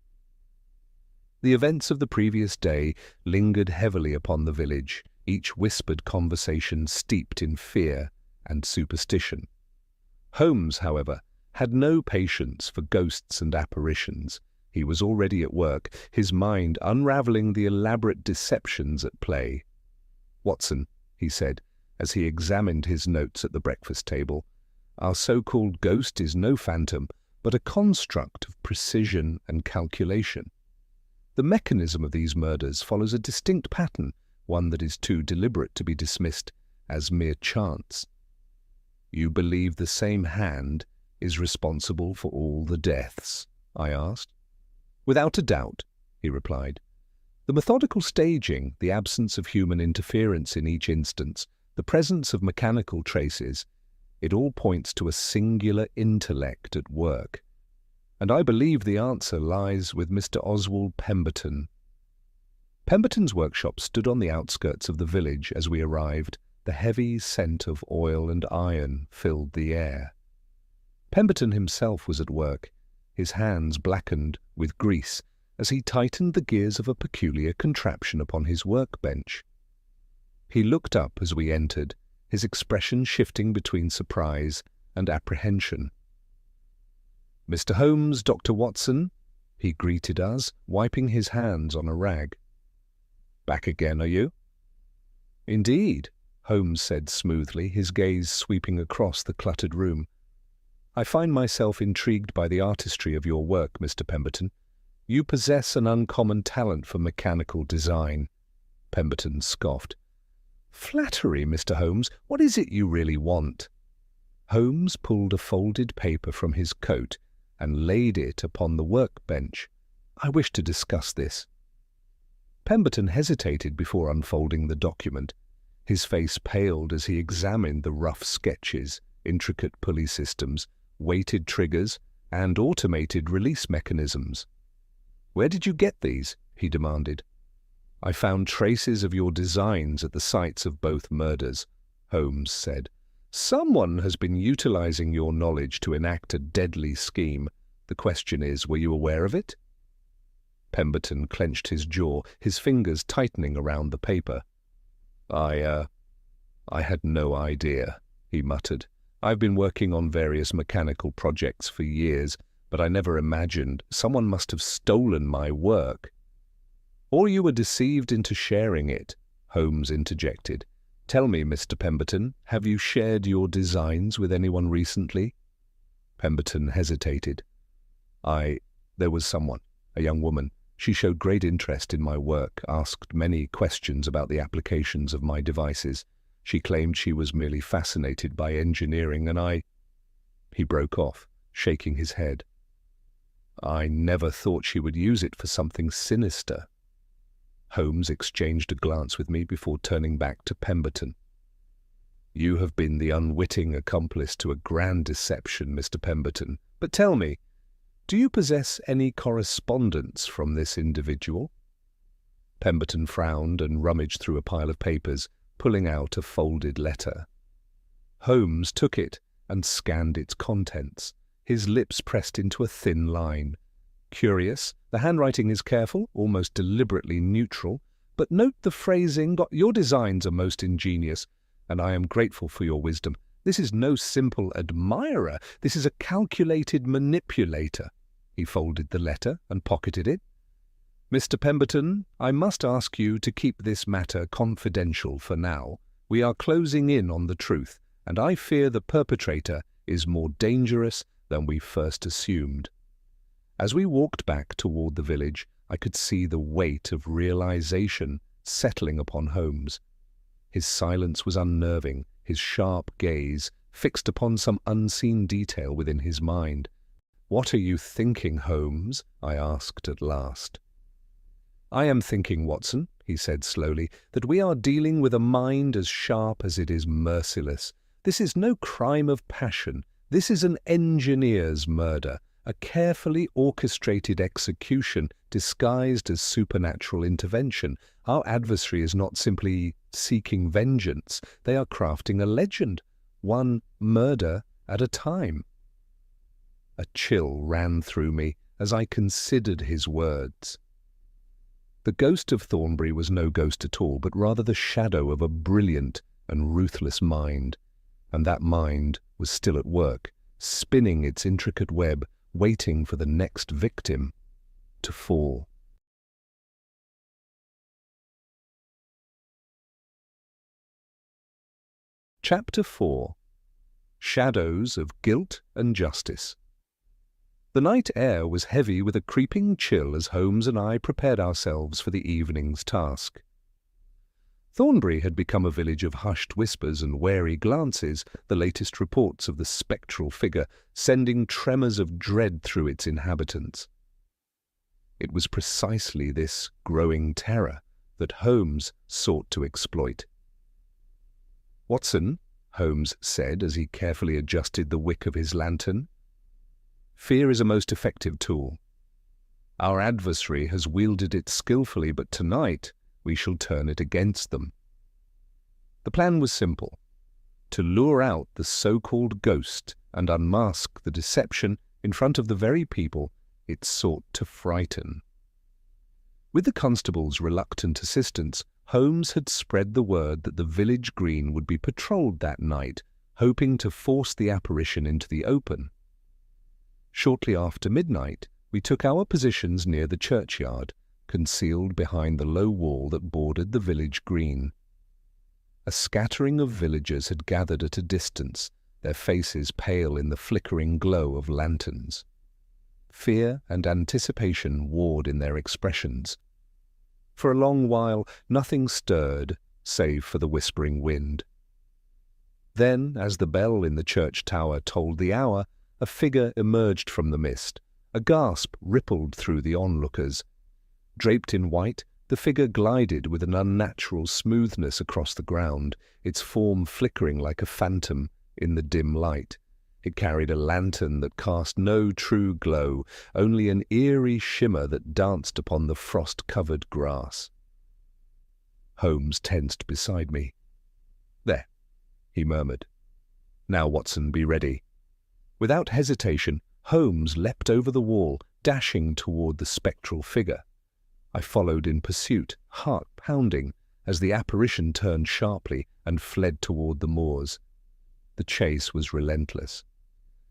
S1: The events of the previous day lingered heavily upon the village, each whispered conversation steeped in fear and superstition. Holmes, however, had no patience for ghosts and apparitions. He was already at work, his mind unravelling the elaborate deceptions at play. "Watson," he said, as he examined his notes at the breakfast table, "our so-called ghost is no phantom, but a construct of precision and calculation. The mechanism of these murders follows a distinct pattern, one that is too deliberate to be dismissed as mere chance." "You believe the same hand is responsible for all the deaths?" I asked. "Without a doubt," he replied. "The methodical staging, the absence of human interference in each instance, the presence of mechanical traces, it all points to a singular intellect at work. And I believe the answer lies with Mr. Oswald Pemberton." Pemberton's workshop stood on the outskirts of the village as we arrived. The heavy scent of oil and iron filled the air. Pemberton himself was at work, his hands blackened with grease as he tightened the gears of a peculiar contraption upon his workbench. He looked up as we entered, his expression shifting between surprise and apprehension. "Mr. Holmes, Dr. Watson," he greeted us, wiping his hands on a rag. "Back again, are you?" "Indeed," Holmes said smoothly, his gaze sweeping across the cluttered room. "I find myself intrigued by the artistry of your work, Mr. Pemberton. You possess an uncommon talent for mechanical design." Pemberton scoffed. "Flattery, Mr. Holmes. What is it you really want?" Holmes pulled a folded paper from his coat and laid it upon the workbench. "I wish to discuss this." Pemberton hesitated before unfolding the document. His face paled as he examined the rough sketches, intricate pulley systems, weighted triggers, and automated release mechanisms. "Where did you get these?" he demanded. "I found traces of your designs at the sites of both murders," Holmes said. "Someone has been utilizing your knowledge to enact a deadly scheme. The question is, were you aware of it?" Pemberton clenched his jaw, his fingers tightening around the paper. I had no idea," he muttered. "I've been working on various mechanical projects for years, but I never imagined someone must have stolen my work." "Or you were deceived into sharing it," Holmes interjected. "Tell me, Mr. Pemberton, have you shared your designs with anyone recently?" Pemberton hesitated. There was someone, a young woman. She showed great interest in my work, asked many questions about the applications of my devices. She claimed she was merely fascinated by engineering, and He broke off, shaking his head. "I never thought she would use it for something sinister." Holmes exchanged a glance with me before turning back to Pemberton. "You have been the unwitting accomplice to a grand deception, Mr. Pemberton. But tell me, do you possess any correspondence from this individual?" Pemberton frowned and rummaged through a pile of papers, pulling out a folded letter. Holmes took it and scanned its contents, his lips pressed into a thin line. "Curious. The handwriting is careful, almost deliberately neutral, but note the phrasing. Your designs are most ingenious, and I am grateful for your wisdom. This is no simple admirer. This is a calculated manipulator." He folded the letter and pocketed it. "Mr. Pemberton, I must ask you to keep this matter confidential for now. We are closing in on the truth, and I fear the perpetrator is more dangerous than we first assumed." As we walked back toward the village, I could see the weight of realization settling upon Holmes. His silence was unnerving, his sharp gaze fixed upon some unseen detail within his mind. "What are you thinking, Holmes?" I asked at last. "I am thinking, Watson," he said slowly, "that we are dealing with a mind as sharp as it is merciless. This is no crime of passion. This is an engineer's murder, a carefully orchestrated execution disguised as supernatural intervention. Our adversary is not simply seeking vengeance. They are crafting a legend, one murder at a time." A chill ran through me as I considered his words. The ghost of Thornbury was no ghost at all, but rather the shadow of a brilliant and ruthless mind. And that mind was still at work, spinning its intricate web, waiting for the next victim to fall. Chapter 4. Shadows of Guilt and Justice. The night air was heavy with a creeping chill as Holmes and I prepared ourselves for the evening's task. Thornbury had become a village of hushed whispers and wary glances, the latest reports of the spectral figure sending tremors of dread through its inhabitants. It was precisely this growing terror that Holmes sought to exploit. "Watson," Holmes said as he carefully adjusted the wick of his lantern, "fear is a most effective tool. Our adversary has wielded it skillfully, but tonight we shall turn it against them." The plan was simple: to lure out the so-called ghost and unmask the deception in front of the very people it sought to frighten. With the constable's reluctant assistance, Holmes had spread the word that the village green would be patrolled that night, hoping to force the apparition into the open. Shortly after midnight, we took our positions near the churchyard, concealed behind the low wall that bordered the village green. A scattering of villagers had gathered at a distance, their faces pale in the flickering glow of lanterns. Fear and anticipation warred in their expressions. For a long while, nothing stirred, save for the whispering wind. Then, as the bell in the church tower tolled the hour, a figure emerged from the mist. A gasp rippled through the onlookers. Draped in white, the figure glided with an unnatural smoothness across the ground, its form flickering like a phantom in the dim light. It carried a lantern that cast no true glow, only an eerie shimmer that danced upon the frost-covered grass. Holmes tensed beside me. "There," he murmured. "Now, Watson, be ready." Without hesitation, Holmes leapt over the wall, dashing toward the spectral figure. I followed in pursuit, heart pounding, as the apparition turned sharply and fled toward the moors. The chase was relentless.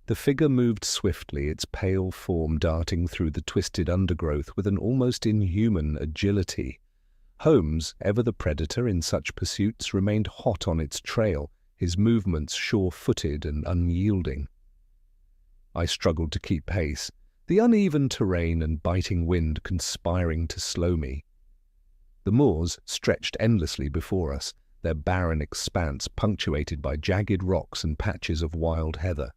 S1: The figure moved swiftly, its pale form darting through the twisted undergrowth with an almost inhuman agility. Holmes, ever the predator in such pursuits, remained hot on its trail, his movements sure-footed and unyielding. I struggled to keep pace, the uneven terrain and biting wind conspiring to slow me. The moors stretched endlessly before us, their barren expanse punctuated by jagged rocks and patches of wild heather.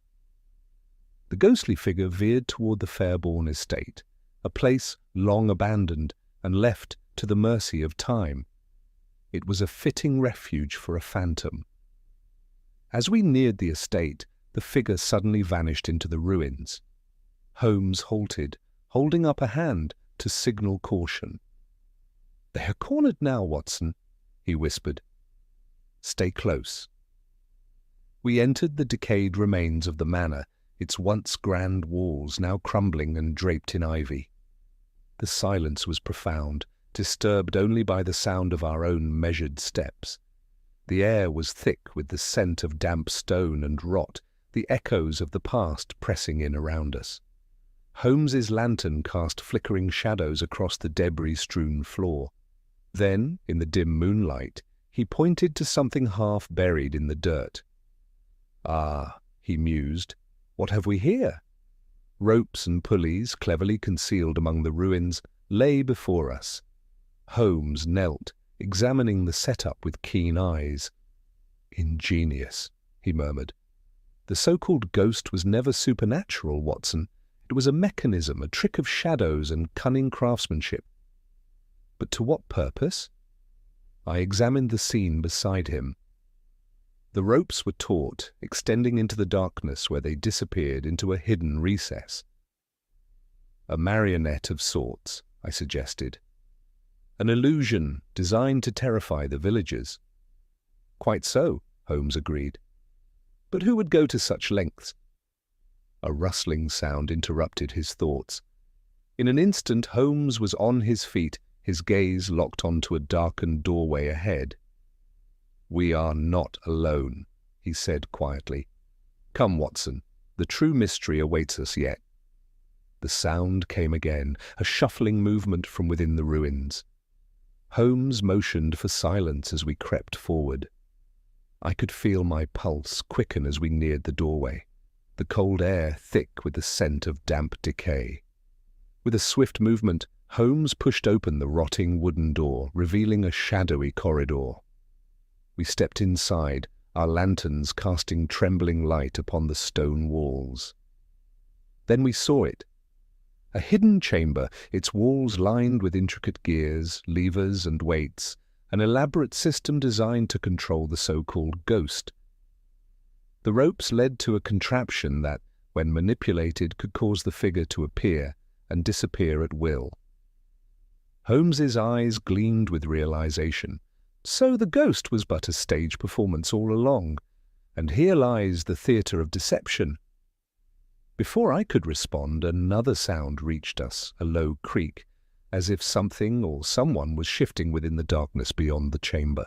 S1: The ghostly figure veered toward the Fairbourne estate, a place long abandoned and left to the mercy of time. It was a fitting refuge for a phantom. As we neared the estate, the figure suddenly vanished into the ruins. Holmes halted, holding up a hand to signal caution. "They are cornered now, Watson," he whispered. "Stay close." We entered the decayed remains of the manor, its once grand walls now crumbling and draped in ivy. The silence was profound, disturbed only by the sound of our own measured steps. The air was thick with the scent of damp stone and rot, the echoes of the past pressing in around us. Holmes's lantern cast flickering shadows across the debris-strewn floor. Then, in the dim moonlight, He pointed to something half buried in the dirt. "Ah," he mused, "what have we here?" Ropes and pulleys, cleverly concealed among the ruins, lay before us. Holmes knelt, examining the setup with keen eyes. "Ingenious," he murmured. "The so-called ghost was never supernatural, Watson. It was a mechanism, a trick of shadows and cunning craftsmanship." "But to what purpose?" I examined the scene beside him. The ropes were taut, extending into the darkness where they disappeared into a hidden recess. "A marionette of sorts," I suggested. "An illusion designed to terrify the villagers." "Quite so," Holmes agreed. "But who would go to such lengths?" A rustling sound interrupted his thoughts. In an instant Holmes was on his feet, his gaze locked onto a darkened doorway ahead. "We are not alone," he said quietly. "Come, Watson, the true mystery awaits us yet." The sound came again, a shuffling movement from within the ruins. Holmes motioned for silence as we crept forward. I could feel my pulse quicken as we neared the doorway, the cold air thick with the scent of damp decay. With a swift movement, Holmes pushed open the rotting wooden door, revealing a shadowy corridor. We stepped inside, our lanterns casting trembling light upon the stone walls. Then we saw it. A hidden chamber, its walls lined with intricate gears, levers and weights, an elaborate system designed to control the so-called ghost. The ropes led to a contraption that, when manipulated, could cause the figure to appear and disappear at will. Holmes's eyes gleamed with realization. So the ghost was but a stage performance all along, and here lies the theatre of deception. Before I could respond, another sound reached us, a low creak, as if something or someone was shifting within the darkness beyond the chamber.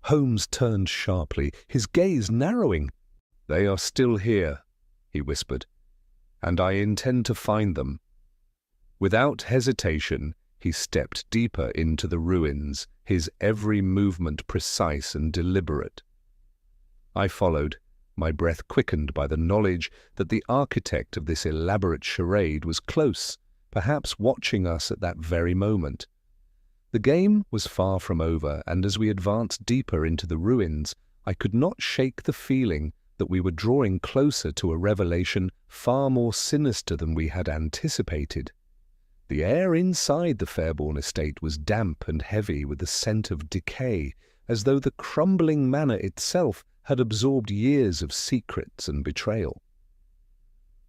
S1: Holmes turned sharply, his gaze narrowing. "They are still here," he whispered, "and I intend to find them." Without hesitation, he stepped deeper into the ruins, his every movement precise and deliberate. I followed, my breath quickened by the knowledge that the architect of this elaborate charade was close, perhaps watching us at that very moment. The game was far from over, and as we advanced deeper into the ruins, I could not shake the feeling that we were drawing closer to a revelation far more sinister than we had anticipated. The air inside the Fairbourne estate was damp and heavy with the scent of decay, as though the crumbling manor itself had absorbed years of secrets and betrayal.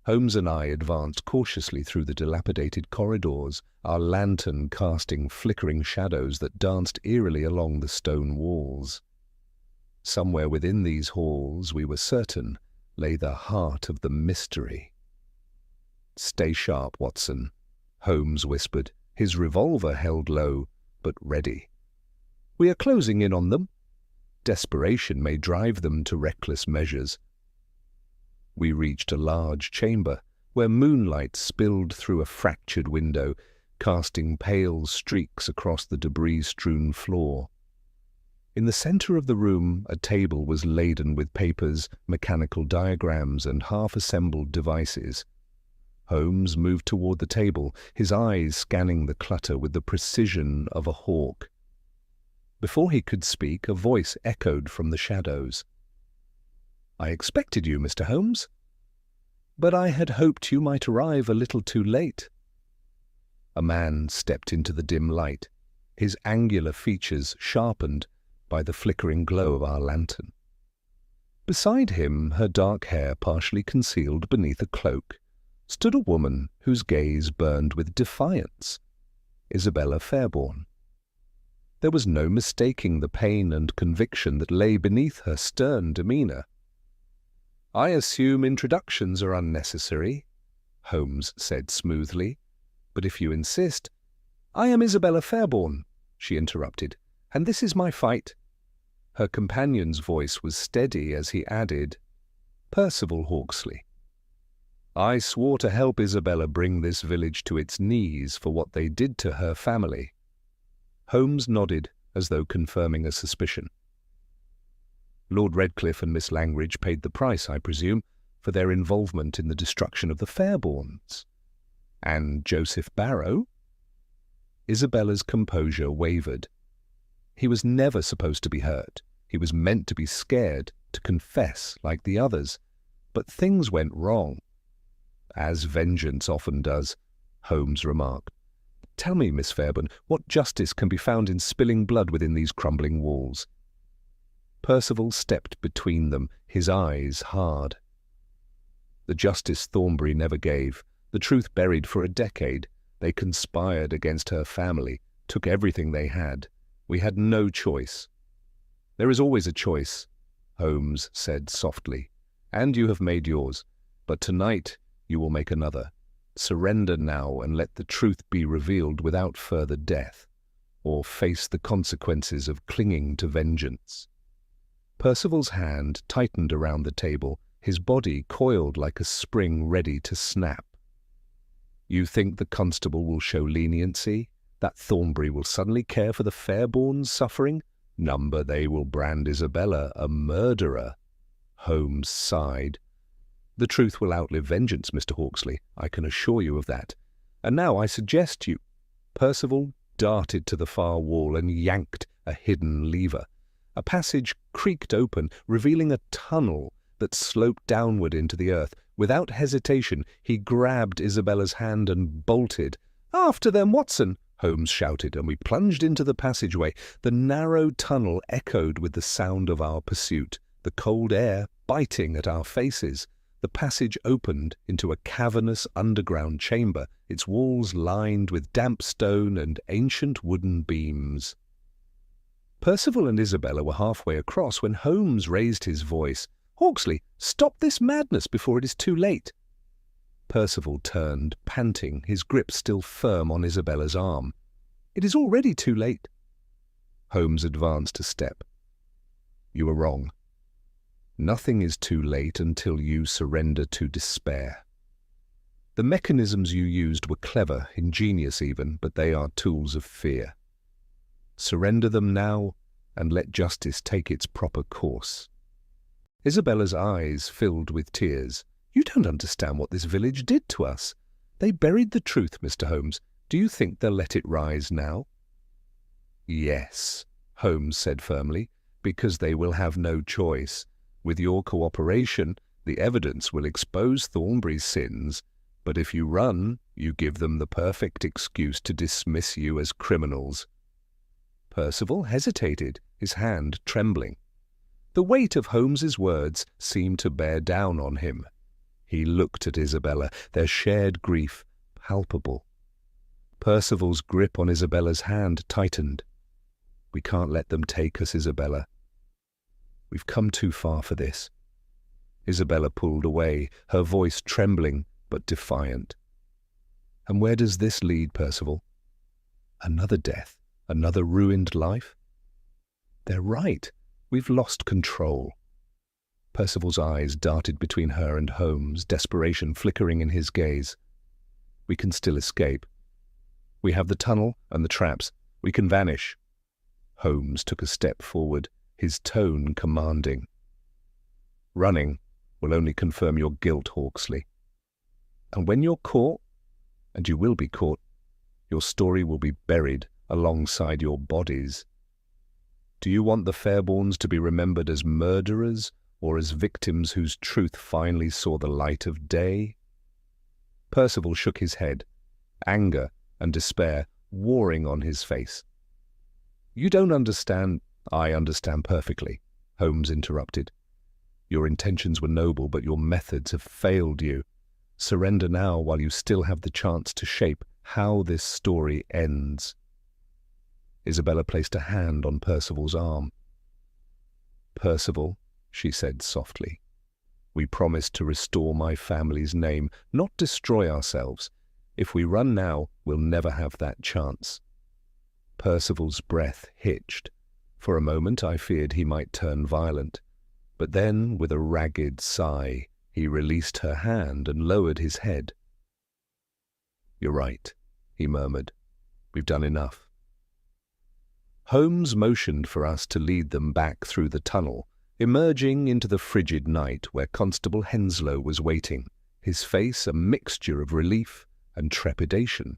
S1: Holmes and I advanced cautiously through the dilapidated corridors, our lantern casting flickering shadows that danced eerily along the stone walls. Somewhere within these halls, we were certain, lay the heart of the mystery. "Stay sharp, Watson," Holmes whispered, his revolver held low, but ready. "We are closing in on them. Desperation may drive them to reckless measures." We reached a large chamber, where moonlight spilled through a fractured window, casting pale streaks across the debris-strewn floor. In the center of the room, a table was laden with papers, mechanical diagrams, and half-assembled devices. Holmes moved toward the table, his eyes scanning the clutter with the precision of a hawk. Before he could speak, a voice echoed from the shadows. "I expected you, Mr. Holmes, but I had hoped you might arrive a little too late." A man stepped into the dim light, his angular features sharpened by the flickering glow of our lantern. Beside him, her dark hair partially concealed beneath a cloak, stood a woman whose gaze burned with defiance, Isabella Fairbourne. There was no mistaking the pain and conviction that lay beneath her stern demeanor. "I assume introductions are unnecessary," Holmes said smoothly, "but if you insist—" "I am Isabella Fairbourne," she interrupted, "and this is my fight." Her companion's voice was steady as he added, "Percival Hawksley. I swore to help Isabella bring this village to its knees for what they did to her family." Holmes nodded, as though confirming a suspicion. Lord Redcliffe and Miss Langridge paid the price, I presume, for their involvement in the destruction of the Fairbournes. And Joseph Barrow? Isabella's composure wavered. He was never supposed to be hurt. He was meant to be scared, to confess like the others. But things went wrong. As vengeance often does, Holmes remarked. Tell me, Miss Fairbairn, what justice can be found in spilling blood within these crumbling walls? Percival stepped between them, his eyes hard. The justice Thornbury never gave, the truth buried for a decade. They conspired against her family, took everything they had. We had no choice. There is always a choice, Holmes said softly, and you have made yours. But tonight you will make another. Surrender now and let the truth be revealed without further death, or face the consequences of clinging to vengeance. Percival's hand tightened around the table, his body coiled like a spring ready to snap. You think the constable will show leniency? That Thornbury will suddenly care for the Fairbournes' suffering? Number they will brand Isabella a murderer. Holmes sighed. The truth will outlive vengeance, Mr. Hawksley, I can assure you of that. And now I suggest you... Percival darted to the far wall and yanked a hidden lever. A passage creaked open, revealing a tunnel that sloped downward into the earth. Without hesitation, he grabbed Isabella's hand and bolted. "After them, Watson!" Holmes shouted, and we plunged into the passageway. The narrow tunnel echoed with the sound of our pursuit, the cold air biting at our faces. The passage opened into a cavernous underground chamber, its walls lined with damp stone and ancient wooden beams. Percival and Isabella were halfway across when Holmes raised his voice. "Hawksley, stop this madness before it is too late." Percival turned, panting, his grip still firm on Isabella's arm. "It is already too late." Holmes advanced a step. "You are wrong. Nothing is too late until you surrender to despair. The mechanisms you used were clever, ingenious even, but they are tools of fear. Surrender them now, and let justice take its proper course." Isabella's eyes filled with tears. "You don't understand what this village did to us. They buried the truth, Mr. Holmes. Do you think they'll let it rise now?" "Yes," Holmes said firmly, "because they will have no choice. With your cooperation, the evidence will expose Thornbury's sins, but if you run, you give them the perfect excuse to dismiss you as criminals." Percival hesitated, his hand trembling. The weight of Holmes's words seemed to bear down on him. He looked at Isabella, their shared grief palpable. Percival's grip on Isabella's hand tightened. "We can't let them take us, Isabella. We've come too far for this." Isabella pulled away, her voice trembling but defiant. "And where does this lead, Percival? Another death, another ruined life?" "They're right. We've lost control." Percival's eyes darted between her and Holmes, desperation flickering in his gaze. "We can still escape. We have the tunnel and the traps. We can vanish." Holmes took a step forward, his tone commanding. "Running will only confirm your guilt, Hawksley. And when you're caught, and you will be caught, your story will be buried alongside your bodies. Do you want the Fairbournes to be remembered as murderers or as victims whose truth finally saw the light of day?" Percival shook his head, anger and despair warring on his face. "You don't understand—" "I understand perfectly," Holmes interrupted. "Your intentions were noble, but your methods have failed you. Surrender now while you still have the chance to shape how this story ends." Isabella placed a hand on Percival's arm. "Percival," she said softly, "we promised to restore my family's name, not destroy ourselves. If we run now, we'll never have that chance." Percival's breath hitched. For a moment I feared he might turn violent, but then, with a ragged sigh, he released her hand and lowered his head. "You're right," he murmured. "We've done enough." Holmes motioned for us to lead them back through the tunnel, emerging into the frigid night where Constable Henslow was waiting, his face a mixture of relief and trepidation.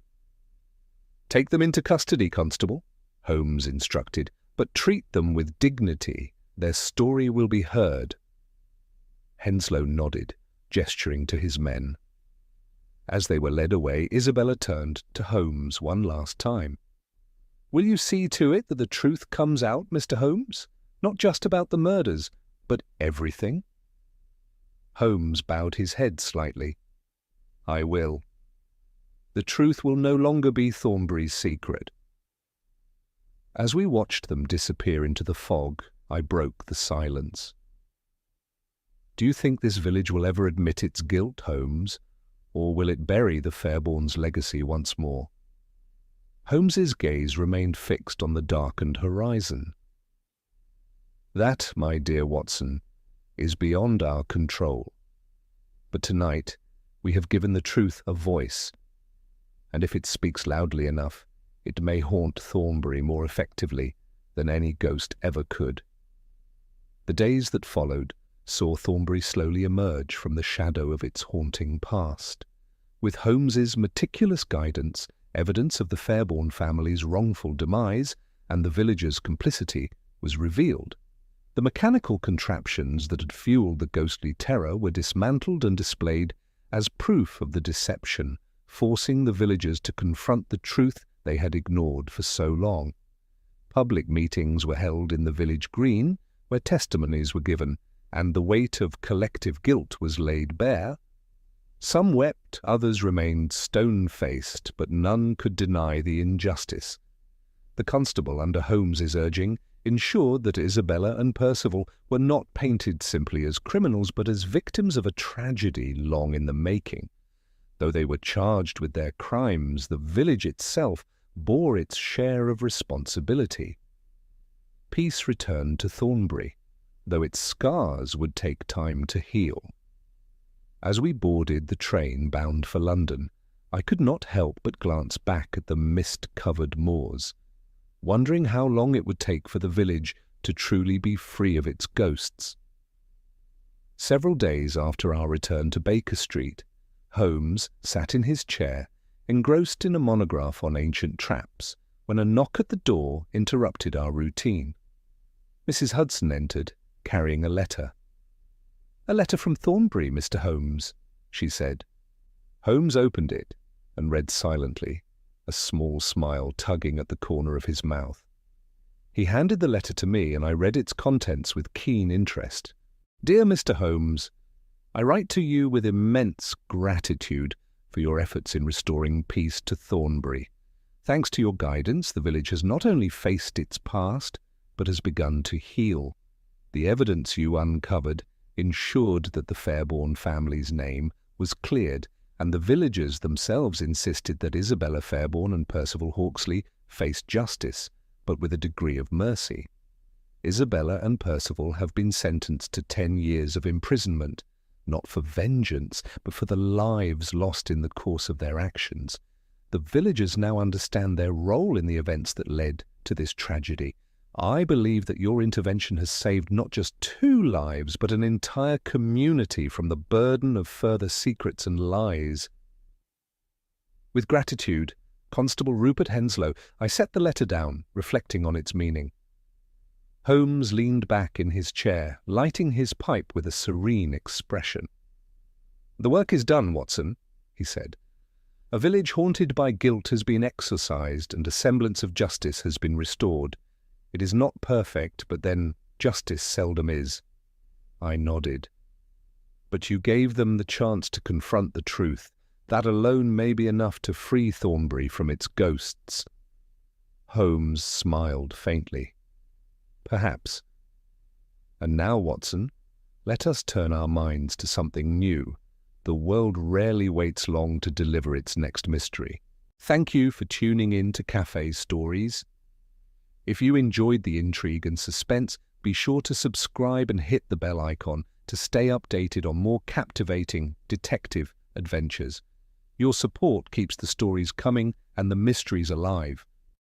S1: "Take them into custody, Constable," Holmes instructed, "but treat them with dignity. Their story will be heard." Henslow nodded, gesturing to his men. As they were led away, Isabella turned to Holmes one last time. "Will you see to it that the truth comes out, Mr. Holmes? Not just about the murders, but everything?" Holmes bowed his head slightly. "I will. The truth will no longer be Thornbury's secret." As we watched them disappear into the fog, I broke the silence. "Do you think this village will ever admit its guilt, Holmes, or will it bury the Fairbourne's legacy once more?" Holmes's gaze remained fixed on the darkened horizon. "That, my dear Watson, is beyond our control. But tonight we have given the truth a voice, and if it speaks loudly enough, it may haunt Thornbury more effectively than any ghost ever could." The days that followed saw Thornbury slowly emerge from the shadow of its haunting past. With Holmes's meticulous guidance, evidence of the Fairbourne family's wrongful demise and the villagers' complicity was revealed. The mechanical contraptions that had fueled the ghostly terror were dismantled and displayed as proof of the deception, forcing the villagers to confront the truth they had ignored for so long. Public meetings were held in the village green, where testimonies were given, and the weight of collective guilt was laid bare. Some wept, others remained stone-faced, but none could deny the injustice. The constable, under Holmes's urging, ensured that Isabella and Percival were not painted simply as criminals, but as victims of a tragedy long in the making. Though they were charged with their crimes, the village itself bore its share of responsibility. Peace returned to Thornbury, though its scars would take time to heal. As we boarded the train bound for London, I could not help but glance back at the mist-covered moors, wondering how long it would take for the village to truly be free of its ghosts. Several days after our return to Baker Street, Holmes sat in his chair, engrossed in a monograph on ancient traps, when a knock at the door interrupted our routine. Mrs. Hudson entered, carrying a letter. "A letter from Thornbury, Mr. Holmes," she said. Holmes opened it and read silently, a small smile tugging at the corner of his mouth. He handed the letter to me, and I read its contents with keen interest. "Dear Mr. Holmes, I write to you with immense gratitude for your efforts in restoring peace to Thornbury. Thanks to your guidance, the village has not only faced its past, but has begun to heal. The evidence you uncovered ensured that the Fairbourne family's name was cleared, and the villagers themselves insisted that Isabella Fairbourne and Percival Hawksley faced justice, but with a degree of mercy. Isabella and Percival have been sentenced to 10 years of imprisonment, not for vengeance, but for the lives lost in the course of their actions. The villagers now understand their role in the events that led to this tragedy. I believe that your intervention has saved not just 2 lives, but an entire community from the burden of further secrets and lies. With gratitude, Constable Rupert Henslow, I set the letter down, reflecting on its meaning. Holmes leaned back in his chair, lighting his pipe with a serene expression. "The work is done, Watson," he said. "A village haunted by guilt has been exorcised, and a semblance of justice has been restored. It is not perfect, but then justice seldom is." I nodded. "But you gave them the chance to confront the truth. That alone may be enough to free Thornbury from its ghosts." Holmes smiled faintly. "Perhaps. And now, Watson, let us turn our minds to something new. The world rarely waits long to deliver its next mystery. Thank you for tuning in to Cafe Stories. If you enjoyed the intrigue and suspense, be sure to subscribe and hit the bell icon to stay updated on more captivating detective adventures. Your support keeps the stories coming and the mysteries alive.